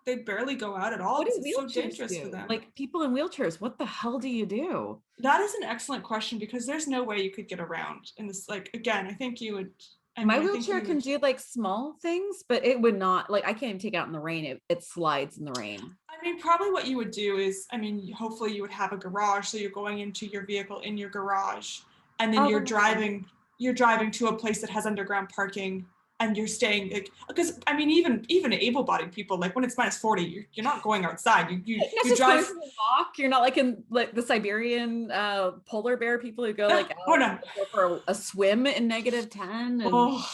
they barely go out at all. What do it's so dangerous for them. Like people in wheelchairs, what the hell do you do? That is an excellent question because there's no way you could get around in this. Like, again, I think you would. My wheelchair can do like small things, but it would not, like I can't even take it out in the rain. It slides in the rain. I mean, probably what you would do is, hopefully you would have a garage. So you're going into your vehicle in your garage and then you're driving to a place that has underground parking and you're staying like, because even able-bodied people, like when it's -40, you're not going outside. You drive walk. You're not like in like the Siberian polar bear people who go like out go for a swim in -10.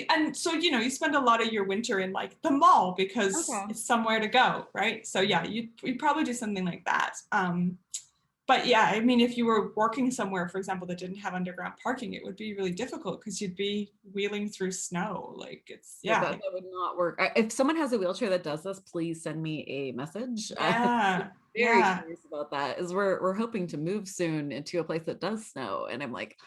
And so you spend a lot of your winter in like the mall because it's somewhere to go, right? So yeah, you'd probably do something like that. But yeah, if you were working somewhere, for example, that didn't have underground parking, it would be really difficult because you'd be wheeling through snow. Like that would not work. If someone has a wheelchair that does this, please send me a message. Yeah, very curious about that. Is we're hoping to move soon into a place that does snow, and I'm like,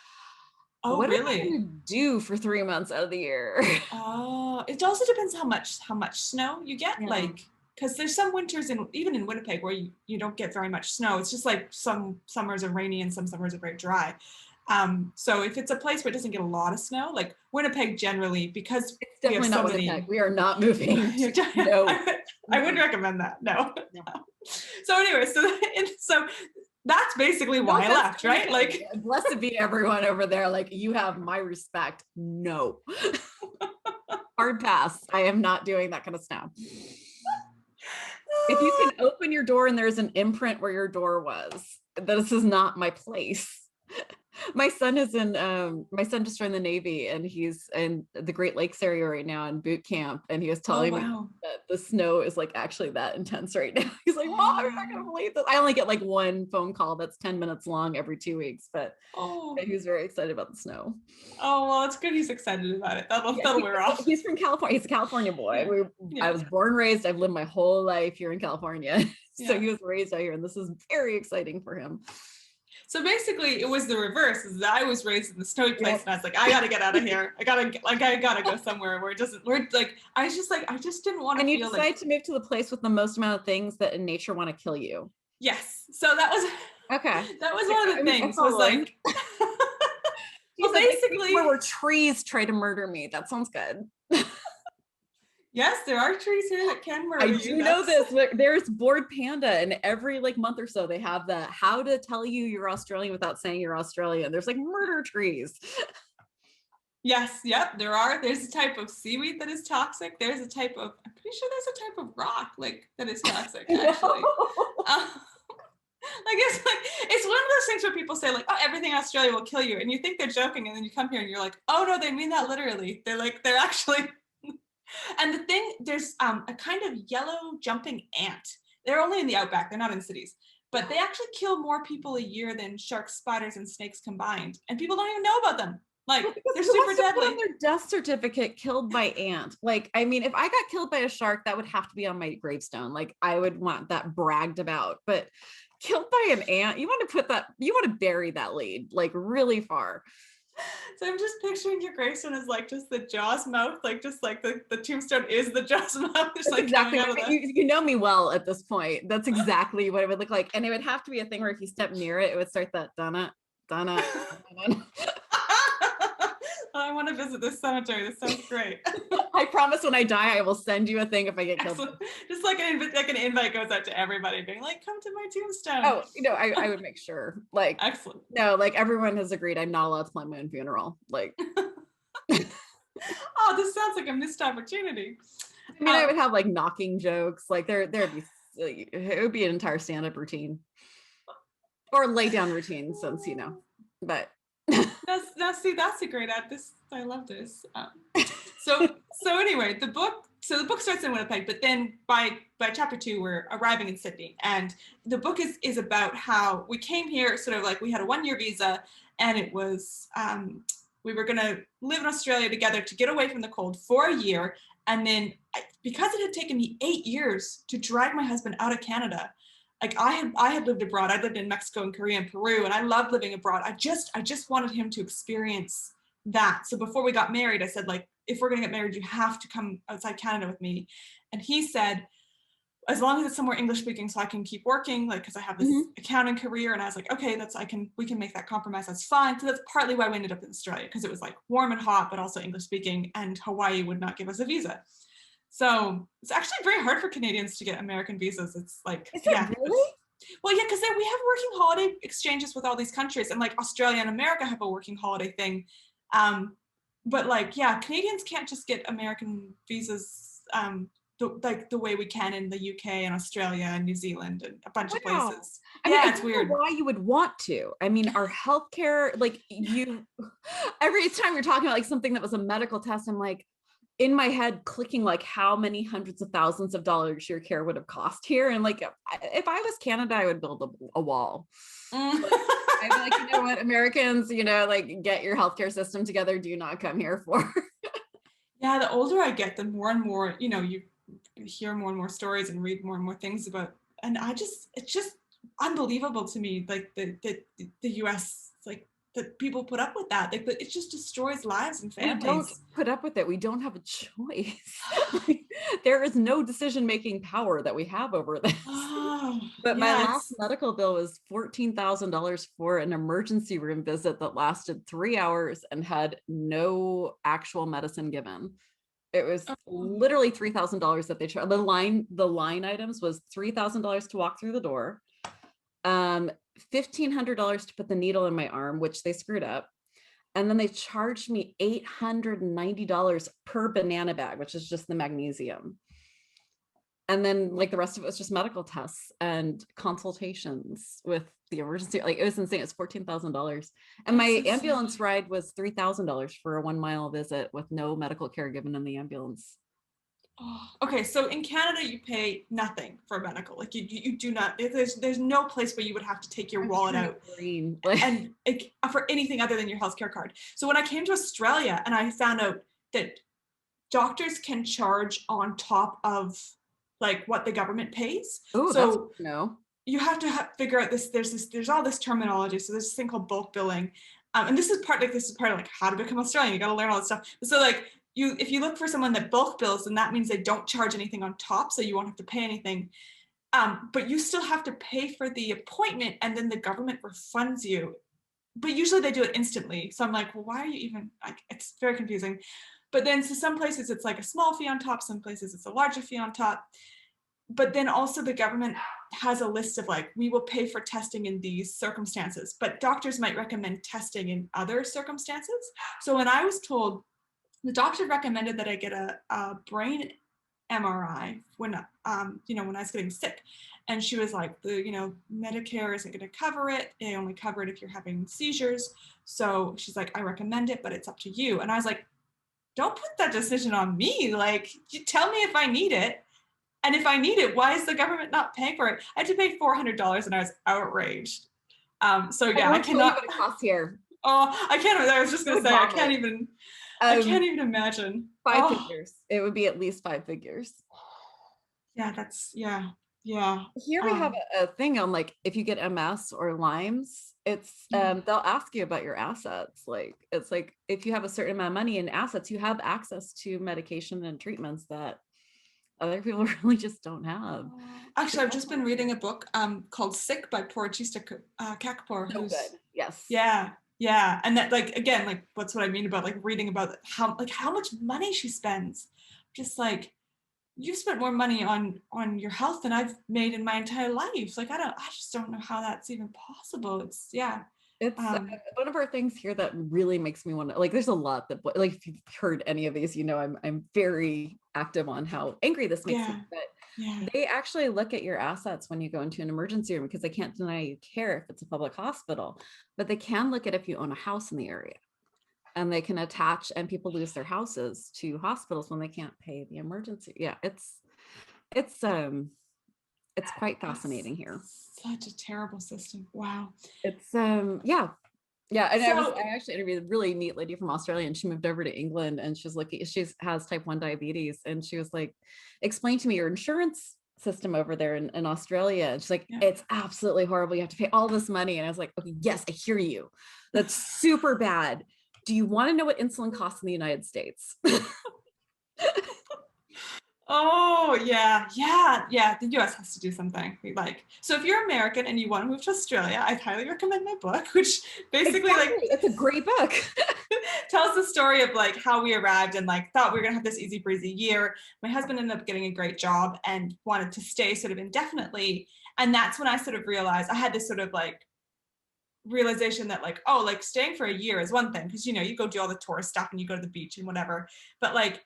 what really? am I going to do for 3 months out of the year? It also depends how much snow you get. Like, because there's some winters even in Winnipeg where you don't get very much snow. It's just like some summers are rainy and some summers are very dry. So if it's a place where it doesn't get a lot of snow, like Winnipeg generally, because it's definitely not Winnipeg. We are not moving. No, I wouldn't recommend that. No. So anyway, so that's basically why I left, right? Like, blessed be everyone over there. Like, you have my respect. No. Hard pass. I am not doing that kind of snow. If you can open your door and there's an imprint where your door was, this is not my place. My son just joined the Navy and he's in the Great Lakes area right now in boot camp. And he was telling me that the snow is like actually that intense right now. He's like, Mom, you're not going to believe this. I only get like one phone call that's 10 minutes long every 2 weeks, but he was very excited about the snow. Oh, well, it's good. He's excited about it. That'll wear off. He's from California. He's a California boy. I was born, raised, I've lived my whole life here in California. So he was raised out here and this is very exciting for him. So basically, it was the reverse. Is that I was raised in the snowy place, and I was like, I gotta get out of here. I gotta go somewhere where it doesn't. Where like I just didn't want to. And you decide to move to the place with the most amount of things that in nature want to kill you. Yes. So that was That was one of the things. Was like. Well, basically, where trees try to murder me. That sounds good. Yes, there are trees here that can murder you. I do know this. There's Bored Panda, and every like month or so they have the how to tell you you're Australian without saying you're Australian. There's like murder trees. Yes, yep, there are. There's a type of seaweed that is toxic. I'm pretty sure there's a type of rock like that is toxic, actually. Like it's one of those things where people say like, oh, everything in Australia will kill you, and you think they're joking, and then you come here and you're like, oh no, they mean that literally. They're actually. And the thing, there's a kind of yellow jumping ant. They're only in the outback. They're not in cities. but they actually kill more people a year than sharks, spiders, and snakes combined. And people don't even know about them. Like, they're super deadly. On their death certificate, killed by ant. Like, I mean, if I got killed by a shark, that would have to be on my gravestone. Like, I would want that bragged about. But killed by an ant, you want to bury that lead like really far. So I'm just picturing your gravestone as like just the Jaws mouth, like just like the tombstone is the Jaws mouth. Just like exactly you know me well at this point. That's exactly what it would look like. And it would have to be a thing where if you step near it, it would start that donna. I want to visit this cemetery. This sounds great. I promise when I die, I will send you a thing if I get killed. Excellent. Just like an invite goes out to everybody being like, come to my tombstone. Oh, I would make sure. Like, excellent. No, like everyone has agreed I'm not allowed to plan my own funeral. Like, oh, this sounds like a missed opportunity. I mean, I would have like knocking jokes. Like there'd be, it would be an entire stand-up routine or lay down routine since, but. That's a great ad. I love this. So anyway, the book starts in Winnipeg, but then by chapter 2, we're arriving in Sydney, and the book is about how we came here. Sort of like we had a 1-year visa, and it was we were gonna live in Australia together to get away from the cold for a year, and then because it had taken me 8 years to drag my husband out of Canada. Like I had lived abroad. I lived in Mexico and Korea and Peru, and I loved living abroad. I just wanted him to experience that. So before we got married, I said, like, if we're gonna get married, you have to come outside Canada with me. And he said, as long as it's somewhere English speaking, so I can keep working, like, because I have this accounting career. And I was like, okay, we can make that compromise. That's fine. So that's partly why we ended up in Australia, because it was like warm and hot, but also English speaking, and Hawaii would not give us a visa. So it's actually very hard for Canadians to get American visas. It's like, is it really? Well, yeah, because we have working holiday exchanges with all these countries, and like Australia and America have a working holiday thing. But like, yeah, Canadians can't just get American visas the way we can in the UK and Australia and New Zealand and a bunch of places. I mean, it's weird. Why you would want to? I mean, our healthcare, like every time you're talking about like something that was a medical test, I'm like, in my head clicking like how many hundreds of thousands of dollars your care would have cost here. And like, if I was Canada, I would build a wall. I'd be like, you know what, Americans, like get your healthcare system together. Do not come here for. Yeah, the older I get, the more and more, you hear more and more stories and read more and more things about, and it's just unbelievable to me, like the US, like, that people put up with that. Like, it just destroys lives and families. We don't put up with it. We don't have a choice. There is no decision-making power that we have over this. But my last medical bill was $14,000 for an emergency room visit that lasted 3 hours and had no actual medicine given. It was literally $3,000 that they charged. The line items was $3,000 to walk through the door. $1,500 to put the needle in my arm, which they screwed up. And then they charged me $890 per banana bag, which is just the magnesium. And then like the rest of it was just medical tests and consultations with the emergency. Like, it was insane. It's $14,000. And my ambulance ride was $3,000 for a 1-mile visit with no medical care given in the ambulance. Oh, okay, so in Canada you pay nothing for medical. Like you do not. There's no place where you would have to take your wallet out and for anything other than your healthcare card. So when I came to Australia and I found out that doctors can charge on top of like what the government pays. Oh, so no. You have to figure out this. There's all this terminology. So there's this thing called bulk billing, and this is part of like how to become Australian. You got to learn all this stuff. So like. If you look for someone that bulk bills, then that means they don't charge anything on top, so you won't have to pay anything. But you still have to pay for the appointment, and then the government refunds you. But usually they do it instantly. So I'm like, well, why are you even, like, it's very confusing. But then so some places it's like a small fee on top, some places it's a larger fee on top. But then also the government has a list of like, we will pay for testing in these circumstances, but doctors might recommend testing in other circumstances. So when I was told, the doctor recommended that I get a brain MRI when I was getting sick, and she was like, Medicare isn't going to cover it. They only cover it if you're having seizures. So she's like, I recommend it, but it's up to you. And I was like, don't put that decision on me. Like, you tell me if I need it. And if I need it, why is the government not paying for it? I had to pay $400 and I was outraged. So I yeah, I won't tell you cannot. what it costs here. Oh, I can't. I was just I gonna would say, vomit. I can't even imagine. Five Oh, figures. It would be at least five figures. yeah, yeah. Here we have a thing on like if you get MS or Lyme's, it's they'll ask you about your assets. Like it's like if you have a certain amount of money in assets, you have access to medication and treatments that other people really just don't have. Actually, I've just been reading a book called Sick by Porachista Kakapor, So who's good. Yes. yeah, yeah. And that like again, like what's what I mean about like reading about how much money she spends. Just like you've spent more money on your health than I've made in my entire life. Like I just don't know how that's even possible. It's yeah. It's Um one of our things here that really makes me want to like. There's a lot that like if you've heard any of these, you know I'm very active on how angry this makes me. yeah, yeah. But they actually look at your assets when you go into an emergency room because they can't deny you care if it's a public hospital, but they can look at if you own a house in the area, and they can attach. And people lose their houses to hospitals when they can't pay the emergency. Yeah, it's it's quite It's fascinating here. such a terrible system. Wow. It's yeah. Yeah, and So I actually interviewed a really neat lady from Australia, and she moved over to England, and she's looking, she's has type 1 diabetes, and she was like, explain to me your insurance system over there in Australia. And she's like, yeah. it's absolutely horrible. You have to pay all this money. And I was like, okay, yes, I hear you. That's super bad. Do you want to know what insulin costs in the United States? Oh yeah, yeah, yeah. The US has to do something. Like, so if you're American and you want to move to Australia, I highly recommend my book, which basically like Exactly. It's a great book. tells the story of like how we arrived and like thought we were gonna have this easy breezy year. My husband ended up getting a great job and wanted to stay sort of indefinitely. And that's when I sort of realized I had this sort of like realization that like, oh, like staying for a year is one thing because you know you go do all the tourist stuff and you go to the beach and whatever. But like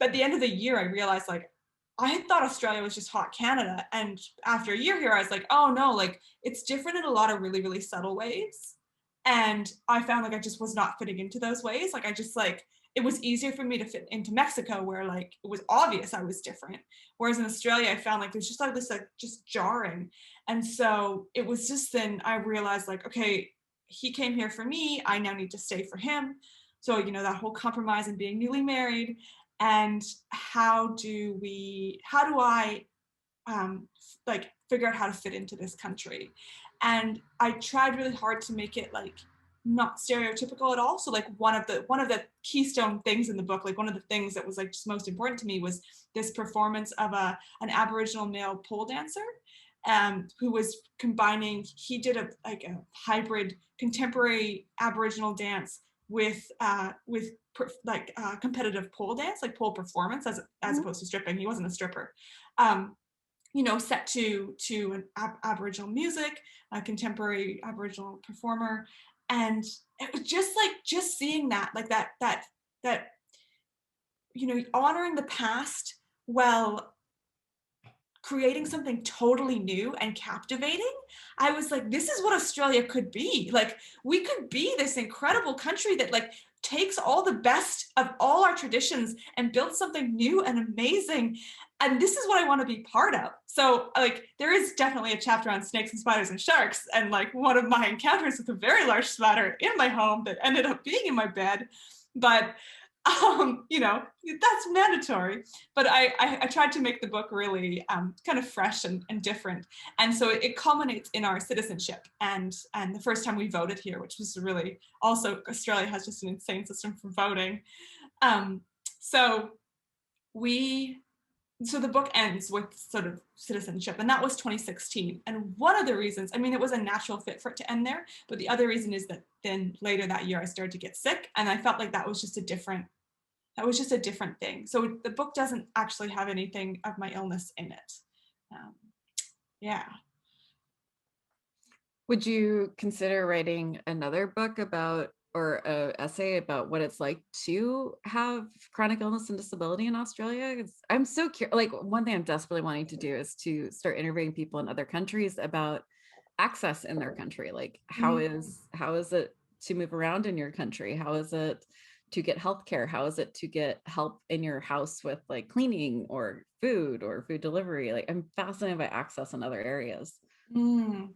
at the end of the year, I realized like I had thought Australia was just hot Canada. And after a year here, I was like, oh no, like it's different in a lot of really, really subtle ways. And I found like I just was not fitting into those ways. Like I just like it was easier for me to fit into Mexico where like it was obvious I was different. Whereas in Australia, I found like there's just like this like just jarring. And so it was just then I realized like, okay, he came here for me. I now need to stay for him. So, you know, that whole compromise and being newly married and how do I like figure out how to fit into this country. And I tried really hard to make it like not stereotypical at all. So like one of the keystone things in the book, like one of the things that was like just most important to me was this performance of an Aboriginal male pole dancer who was combining, he did a hybrid contemporary Aboriginal dance with competitive pole dance, like pole performance, as opposed to stripping. He wasn't a stripper. Um, you know, set to an Aboriginal music, a contemporary Aboriginal performer, and it was just like just seeing that, like that you know, honoring the past while creating something totally new and captivating. I was like, this is what Australia could be. Like, we could be this incredible country that like takes all the best of all our traditions and builds something new and amazing. And this is what I want to be part of. So, like, there is definitely a chapter on snakes and spiders and sharks. And like one of my encounters with a very large spider in my home that ended up being in my bed. But you know, that's mandatory. But I tried to make the book really kind of fresh and different. And so it culminates in our citizenship and the first time we voted here, which was really also Australia has just an insane system for voting. Um, so we so the book ends with sort of citizenship, and that was 2016. And one of the reasons, I mean, it was a natural fit for it to end there, but the other reason is that then later that year I started to get sick, and I felt like that was just a different thing. So the book doesn't actually have anything of my illness in it. Um, yeah. Would you consider writing another book about or a essay about what it's like to have chronic illness and disability in Australia? 'Cause I'm so curious. Like one thing I'm desperately wanting to do is to start interviewing people in other countries about access in their country. Like Mm. how is it to move around in your country? How is it to get healthcare? How is it to get help in your house with like cleaning or food delivery? Like I'm fascinated by access in other areas. Mm.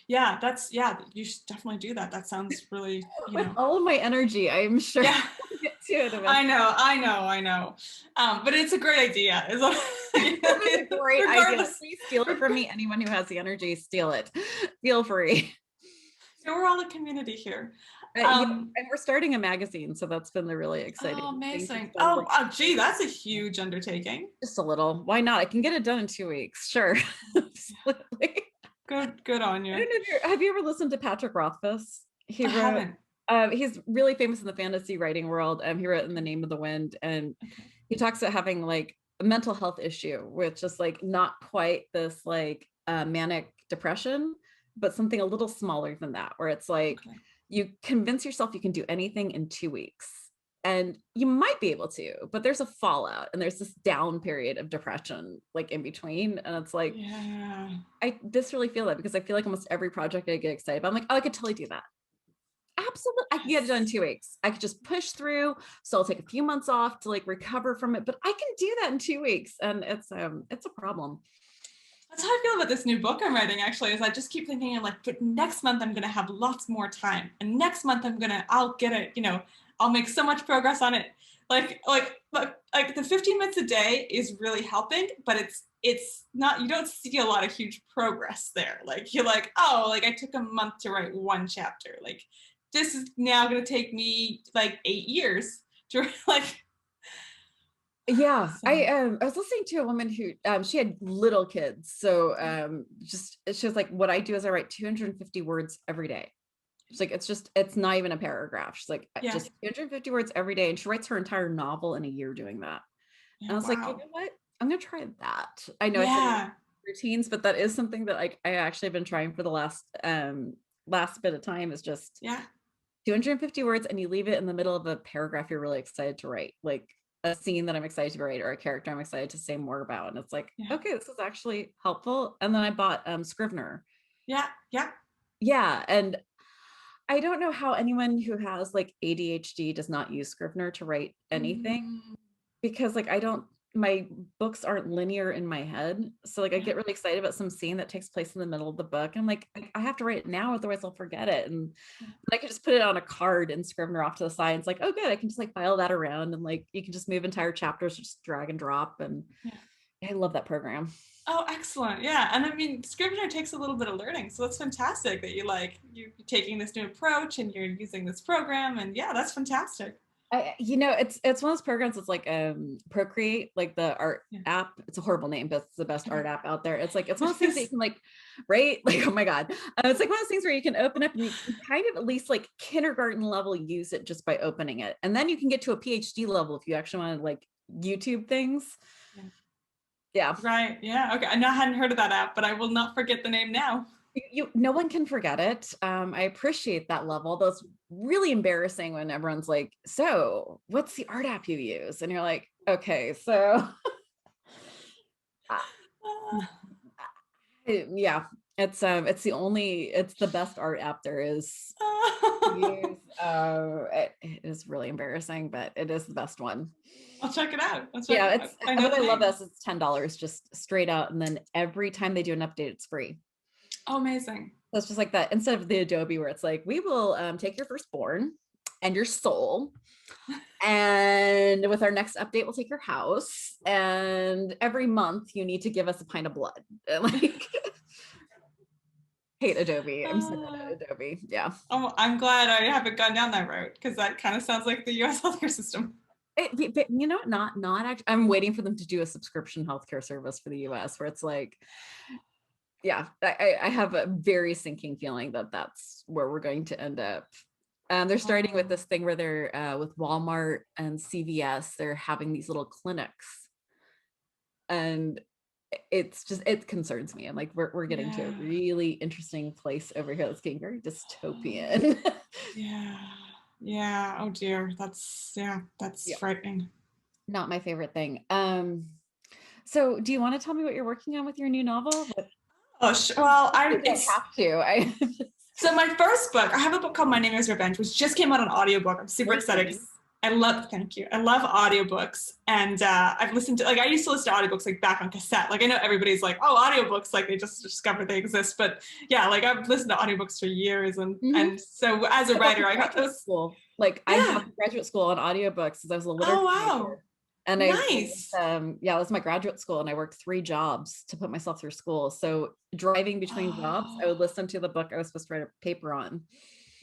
Yeah, yeah, you should definitely do that. That sounds really, With all of my energy, I'm sure yeah, we'll get to it I eventually. know, I know, I know. But it's a great idea. It was a great idea. Regardless, Please steal it from me. Anyone who has the energy, steal it. Feel free. we're all a community here. Yeah, and we're starting a magazine, so that's been the really exciting Oh, thing to amazing. spend Oh, like gee, that's a huge undertaking. just a little. Why not? I can get it done in 2 weeks. Sure. Absolutely. Good on I you. don't know if have you ever listened to Patrick Rothfuss? He I wrote, haven't. he's really famous in the fantasy writing world. He wrote In the Name of the Wind, and Okay. he talks about having like a mental health issue, which is like not quite this like manic depression, but something a little smaller than that, where it's like Okay. you convince yourself you can do anything in 2 weeks. And you might be able to, but there's a fallout and there's this down period of depression like in between. And it's like, Yeah. I viscerally feel that because I feel like almost every project I get excited about, I'm like, oh, I could totally do that. Absolutely. I can get it done in Yes. 2 weeks. I could just push through. So I'll take a few months off to like recover from it, but I can do that in 2 weeks. And it's a problem. That's how I feel about this new book I'm writing, actually, is I just keep thinking, like, but next month I'm gonna have lots more time. And next month I'll get it, I'll make so much progress on it. Like the 15 minutes a day is really helping, but it's not, you don't see a lot of huge progress there. Like you're like, oh, like I took a month to write one chapter. Like this is now gonna take me like 8 years to like. Yeah, So I was listening to a woman who she had little kids. So just she was like, what I do is I write 250 words every day. She's like, it's not even a paragraph. She's like, yeah, just 250 words every day. And she writes her entire novel in a year doing that. yeah, And I was like, you wow, know what? I'm gonna try that. I know I said yeah, routines, but that is something that I actually have been trying for the last bit of time is just yeah, 250 words and you leave it in the middle of a paragraph you're really excited to write, like a scene that I'm excited to write or a character I'm excited to say more about. And it's like, yeah, okay, this is actually helpful. And then I bought Scrivener. yeah, yeah. Yeah. And I don't know how anyone who has like ADHD does not use Scrivener to write anything Mm, because like I don't my books aren't linear in my head. So like I yeah, get really excited about some scene that takes place in the middle of the book. I'm like, I have to write it now, otherwise I'll forget it. And yeah, I could just put it on a card and Scrivener off to the side. It's like, oh good, I can just like file that around and like you can just move entire chapters, just drag and drop. And yeah. I love that program. Oh, excellent. Yeah. And I mean, Scrivener takes a little bit of learning. So that's fantastic that you're taking this new approach and you're using this program. And yeah, that's fantastic. It's one of those programs that's like Procreate, like the art Yeah. app. It's a horrible name, but it's the best Okay. art app out there. It's like it's one of It those things that you is. can like rate, like oh my god, it's like one of those things where you can open up and you can kind of at least like kindergarten level use it just by opening it, and then you can get to a PhD level if you actually want to like YouTube things. Yeah. Yeah, Right. Yeah. Okay. I hadn't heard of that app, but I will not forget the name now. no one can forget it. I appreciate that level. Though it's really embarrassing when everyone's like, "So, what's the art app you use?" And you're like, "Okay, so." Ah, Yeah, it's the best art app there is to ah. use. It is really embarrassing, but it is the best one. I'll check it out. I'll check Yeah, it out. it's I know what the I love name. is it's $10 just straight out, and then every time they do an update, it's free. Oh, amazing. So it's just like that instead of the Adobe where it's like we will take your firstborn and your soul, and with our next update, we'll take your house, and every month you need to give us a pint of blood. Like hate Adobe. I'm so mad Uh, at Adobe. Yeah. oh, I'm glad I haven't gone down that road because that kind of sounds like the US healthcare system. But you know, not actually. I'm waiting for them to do a subscription healthcare service for the US where it's like, yeah, I have a very sinking feeling that that's where we're going to end up. They're starting with Oh, this thing where they're with Walmart and CVS, they're having these little clinics, and it concerns me. I'm like, we're getting to a yeah. really interesting place over here that's getting very Oh, dystopian. yeah. Yeah. Oh dear. That's Yeah, frightening. not my favorite thing. So do you want to tell me what you're working on with your new novel? Oh, well, You don't have to. I so my first book, I have a book called My Name is Revenge, which just came out on audiobook. I'm super excited. really. thank you. I love audiobooks. And I've listened to, like, I used to listen to audiobooks like back on cassette. Like, I know everybody's like, oh, audiobooks, like they just discovered they exist. But yeah, like I've listened to audiobooks for years. And so as a writer, I got those. School. Like I Yeah. got graduate school on audiobooks because I was a literature Oh, wow. major. And Nice. yeah, it was my graduate school and I worked 3 jobs to put myself through school. So driving between jobs, I would Oh, listen to the book I was supposed to write a paper on.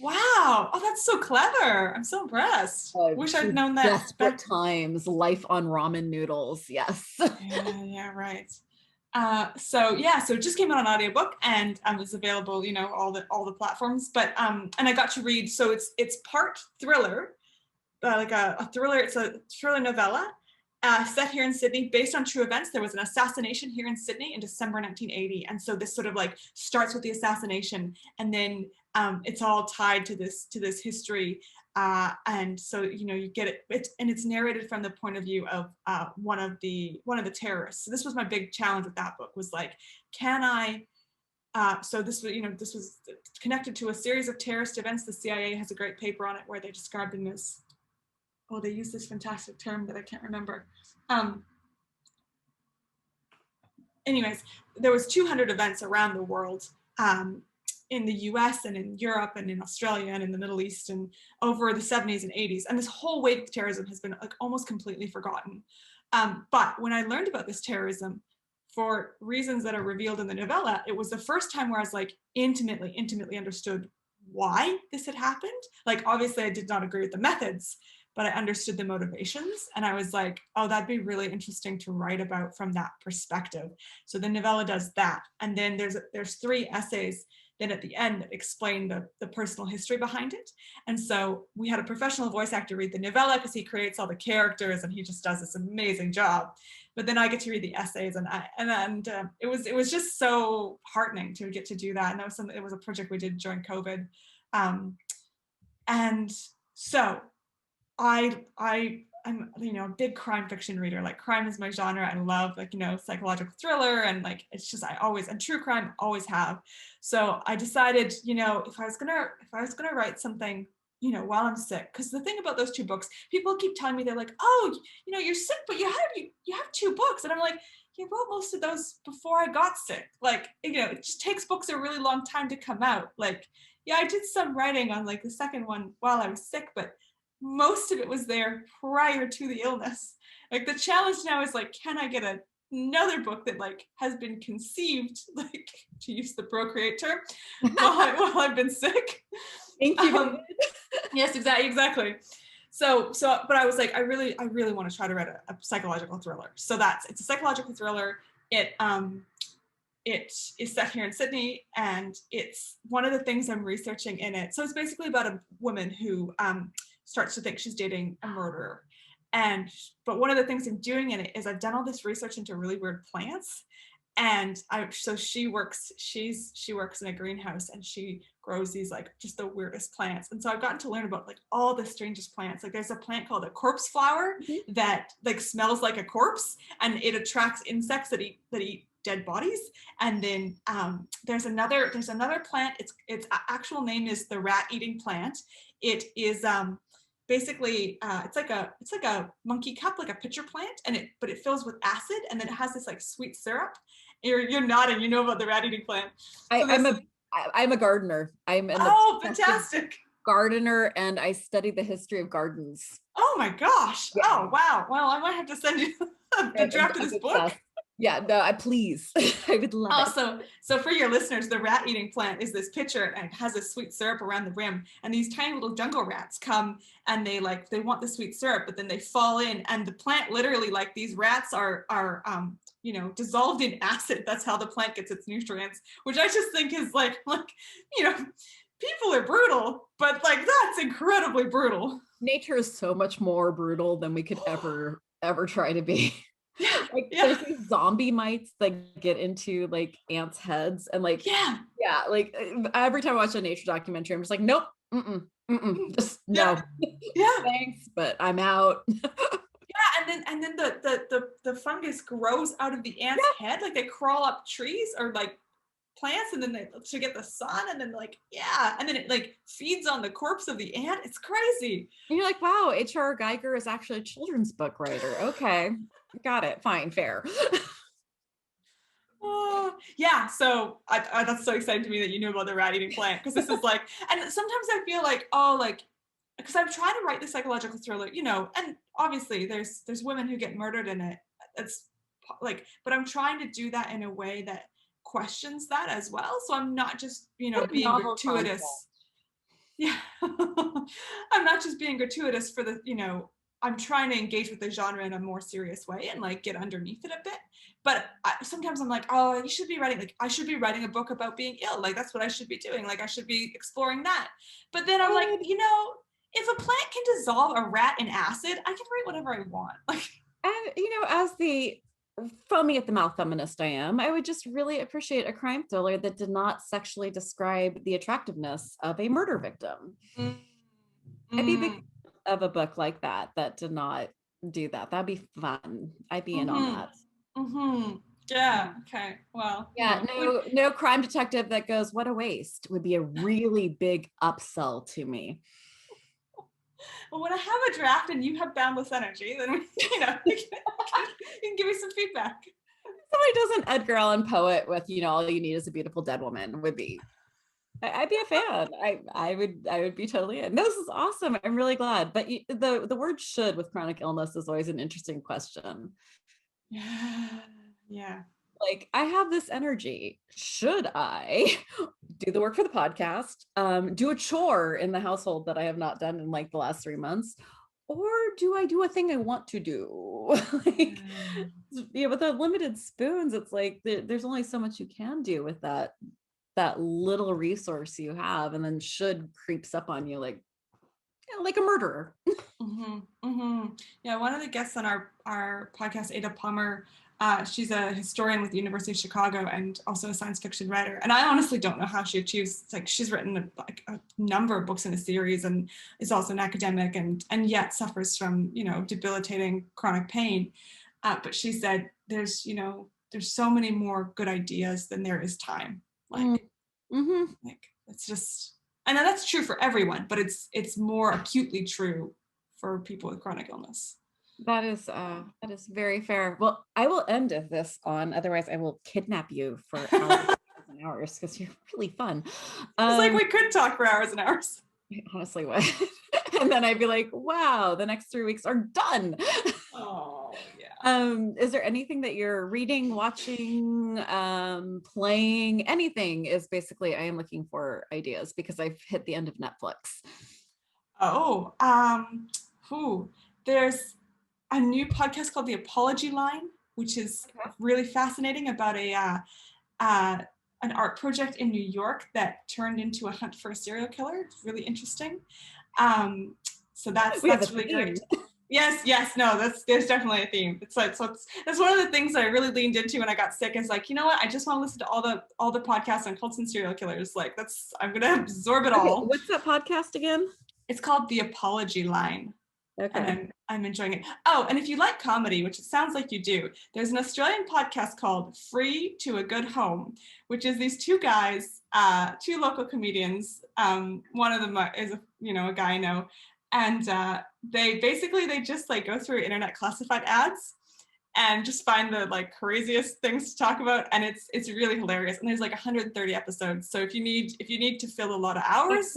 wow. Oh, that's so clever. I'm so impressed. Wish I'd known that Desperate back. times, life on ramen noodles. Yes. Yeah, right. So yeah, so it just came out on audiobook and it's available, you know, all the platforms. But and I got to read, so it's part thriller, like a thriller. It's a thriller novella set here in Sydney, based on true events. There was an assassination here in Sydney in December 1980, and so this sort of like starts with the assassination, and then it's all tied to this history. And so you know you get it, and it's narrated from the point of view of one of the terrorists. So this was my big challenge with that book, was like, can I so this was, you know, this was connected to a series of terrorist events. The CIA has a great paper on it where they describe them as, oh, they use this fantastic term that I can't remember. Anyways, there was 200 events around the world, in the US and in Europe and in Australia and in the Middle East, and over the 70s and 80s. And this whole wave of terrorism has been like almost completely forgotten. But when I learned about this terrorism, for reasons that are revealed in the novella, it was the first time where I was like intimately understood why this had happened. Like, obviously I did not agree with the methods, but I understood the motivations. And I was like, oh, that'd be really interesting to write about from that perspective. So the novella does that. And then there's 3 essays then at the end that explain the personal history behind it. And so we had a professional voice actor read the novella because he creates all the characters and he just does this amazing job. But then I get to read the essays, and it was just so heartening to get to do that. And that was something, it was a project we did during COVID. And so I'm, you know, a big crime fiction reader. Like, crime is my genre. I love, like, you know, psychological thriller, and like, it's just, and true crime, always have. So I decided, you know, if I was gonna write something, you know, while I'm sick, because the thing about those 2 books, people keep telling me, they're like, oh, you know, you're sick, but you have 2 books, and I'm like, you wrote most of those before I got sick. Like, you know, it just takes books a really long time to come out. Like, yeah, I did some writing on like the second one while I was sick, but most of it was there prior to the illness. Like, the challenge now is like, can I get another book that like has been conceived, like, to use the Procreate term, while I've been sick. Yes, exactly. So, but I was like, I really want to try to write a psychological thriller. So it's a psychological thriller. It is set here in Sydney, and it's one of the things I'm researching in it. So it's basically about a woman who starts to think she's dating a murderer. But one of the things I'm doing in it is I've done all this research into really weird plants. And so she works in a greenhouse, and she grows these like just the weirdest plants. And so I've gotten to learn about like all the strangest plants. Like, there's a plant called a corpse flower that like smells like a corpse, and it attracts insects that eat dead bodies. And then there's another plant. Its actual name is the rat-eating plant. It is basically it's like a monkey cup, like a pitcher plant, but it fills with acid, and then it has this like sweet syrup. You're nodding, you know about the rat-eating plant. So I'm a gardener. I'm an fantastic gardener, and I study the history of gardens. Oh my gosh. Yeah. Oh wow. Well, I might have to send you the draft of this book. Yeah, no, please. I would love also, it. So for your listeners, the rat-eating plant is this pitcher, and it has a sweet syrup around the rim. And these tiny little jungle rats come, and they want the sweet syrup, but then they fall in, and the plant literally, like, these rats are you know, dissolved in acid. That's how the plant gets its nutrients, which I just think is like, you know, people are brutal, but like, that's incredibly brutal. Nature is so much more brutal than we could ever try to be. Yeah, like there's these zombie mites that get into like ants' heads, and like like every time I watch a nature documentary, I'm just like, nope, just no, thanks, but I'm out. And then the fungus grows out of the ant's head, like they crawl up trees, or like plants, and then she'll get the sun, and then like, yeah, and then it like feeds on the corpse of the ant. It's crazy. And you're like, wow, H.R. Geiger is actually a children's book writer. Okay, got it. Fine, fair. Yeah, so that's so exciting to me that you knew about the rat eating plant, because this is like, and sometimes I feel like, oh, like, because I'm trying to write the psychological thriller, you know, and obviously there's women who get murdered in it. It's like, but I'm trying to do that in a way that questions that as well. So I'm not just, you know, What a being novel concept. gratuitous. Yeah. I'm not just being gratuitous for the, you know, I'm trying to engage with the genre in a more serious way and like get underneath it a bit. But sometimes I'm like, oh, you should be writing, like, I should be writing a book about being ill. Like, that's what I should be doing. Like, I should be exploring that. But then I'm like, you know, if a plant can dissolve a rat in acid, I can write whatever I want. Like, And, you know, as the foamy at the mouth feminist I am, I would just really appreciate a crime thriller that did not sexually describe the attractiveness of a murder victim. I'd be a big fan of a book like that that did not do that. That'd be fun. I'd be in on that. Yeah. Okay. Well, Yeah, no crime detective that goes, what a waste, would be a really big upsell to me. well, when I have a draft and you have boundless energy, then you know, you can give me some feedback. Somebody does an Edgar Allan Poe with, you know, all you need is a beautiful dead woman would be. I'd be a fan. I would be totally in. This is awesome. I'm really glad. But the word "should" with chronic illness is always an interesting question. Yeah. Like, I have this energy. Should I do the work for the podcast, do a chore in the household that I have not done in like the last 3 months, or do I do a thing I want to do? Like, yeah, with the limited spoons, it's like there's only so much you can do with that little resource you have, and then should creeps up on you like, you know, like a murderer. Yeah, one of the guests on our podcast, Ada Palmer, she's a historian with the University of Chicago and also a science fiction writer. And I honestly don't know how she achieves, like, she's written a number of books in a series and is also an academic, and yet suffers from, you know, debilitating chronic pain. But she said there's so many more good ideas than there is time. Like, like it's just, I know that's true for everyone, but it's more acutely true for people with chronic illness. That is very fair. Well, I will end this on, otherwise I will kidnap you for hours and hours because you're really fun. It's like we could talk for hours and hours. I honestly would. And then I'd be like, wow, the next 3 weeks are done. Oh yeah. Is there anything that you're reading, watching, playing? Anything is basically, I am looking for ideas because I've hit the end of Netflix. Oh, there's a new podcast called The Apology Line, which is really fascinating, about an art project in New York that turned into a hunt for a serial killer. It's really interesting. So that's really great. Yes, no, there's definitely a theme. It's like, so that's one of the things that I really leaned into when I got sick, is like, you know what, I just want to listen to all the podcasts on cults and serial killers. Like, I'm gonna absorb it all. What's that podcast again? It's called The Apology Line. Okay. And I'm enjoying it. Oh, and if you like comedy, which it sounds like you do, there's an Australian podcast called Free to a Good Home, which is these two guys, two local comedians. One of them is a guy I know, and they just like go through internet classified ads and just find the like craziest things to talk about, and it's really hilarious. And there's like 130 episodes, so if you need to fill a lot of hours,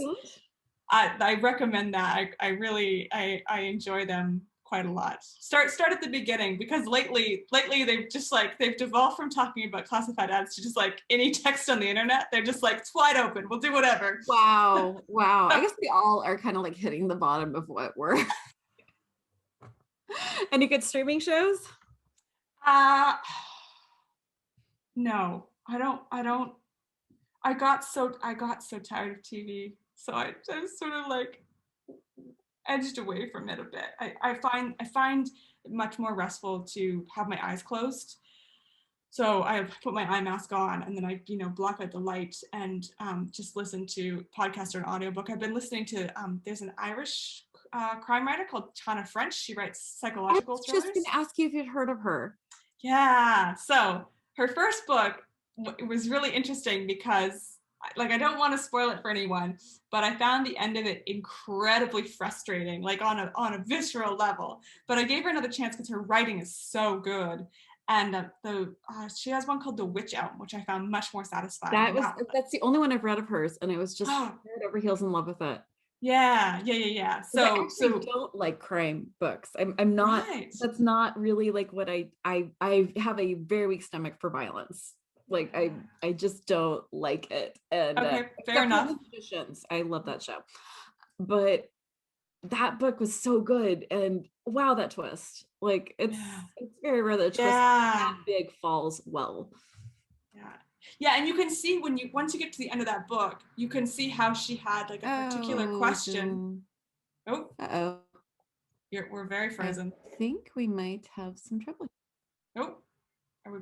I recommend that. I really enjoy them quite a lot. Start at the beginning, because lately they've devolved from talking about classified ads to just like any text on the internet. They're just like, it's wide open, we'll do whatever. Wow. I guess we all are kind of like hitting the bottom of what we're. Any good streaming shows? No, I don't. I got so tired of TV. So I just sort of like edged away from it a bit. I find it much more restful to have my eyes closed. So I put my eye mask on, and then I, block out the light and just listen to podcast or an audiobook. I've been listening to, there's an Irish crime writer called Tana French. She writes psychological thrillers. I was just going to ask you if you'd heard of her. Yeah. So her first book, it was really interesting because like I don't want to spoil it for anyone, but I found the end of it incredibly frustrating, like on a visceral level. But I gave her another chance because her writing is so good. And she has one called The Witch Elm, which I found much more satisfying. And that, That's the only one I've read of hers, and I was just oh head over heels in love with it. yeah. Because I So actually don't like crime books. I'm not, right. that's not really like what I have a very weak stomach for violence. Like I just don't like it. And Okay, fair except for enough. The Magicians. I love that show. But that book was so good, and wow, that twist. Like Yeah. it's very rare that a twist Yeah. that big falls well. Yeah. Yeah, and you can see when you once you get to the end of that book, you can see how she had like a particular Oh, question. Oh, uh-oh. we're very I frozen. think we might have some trouble. Oh, are we?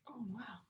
Oh wow.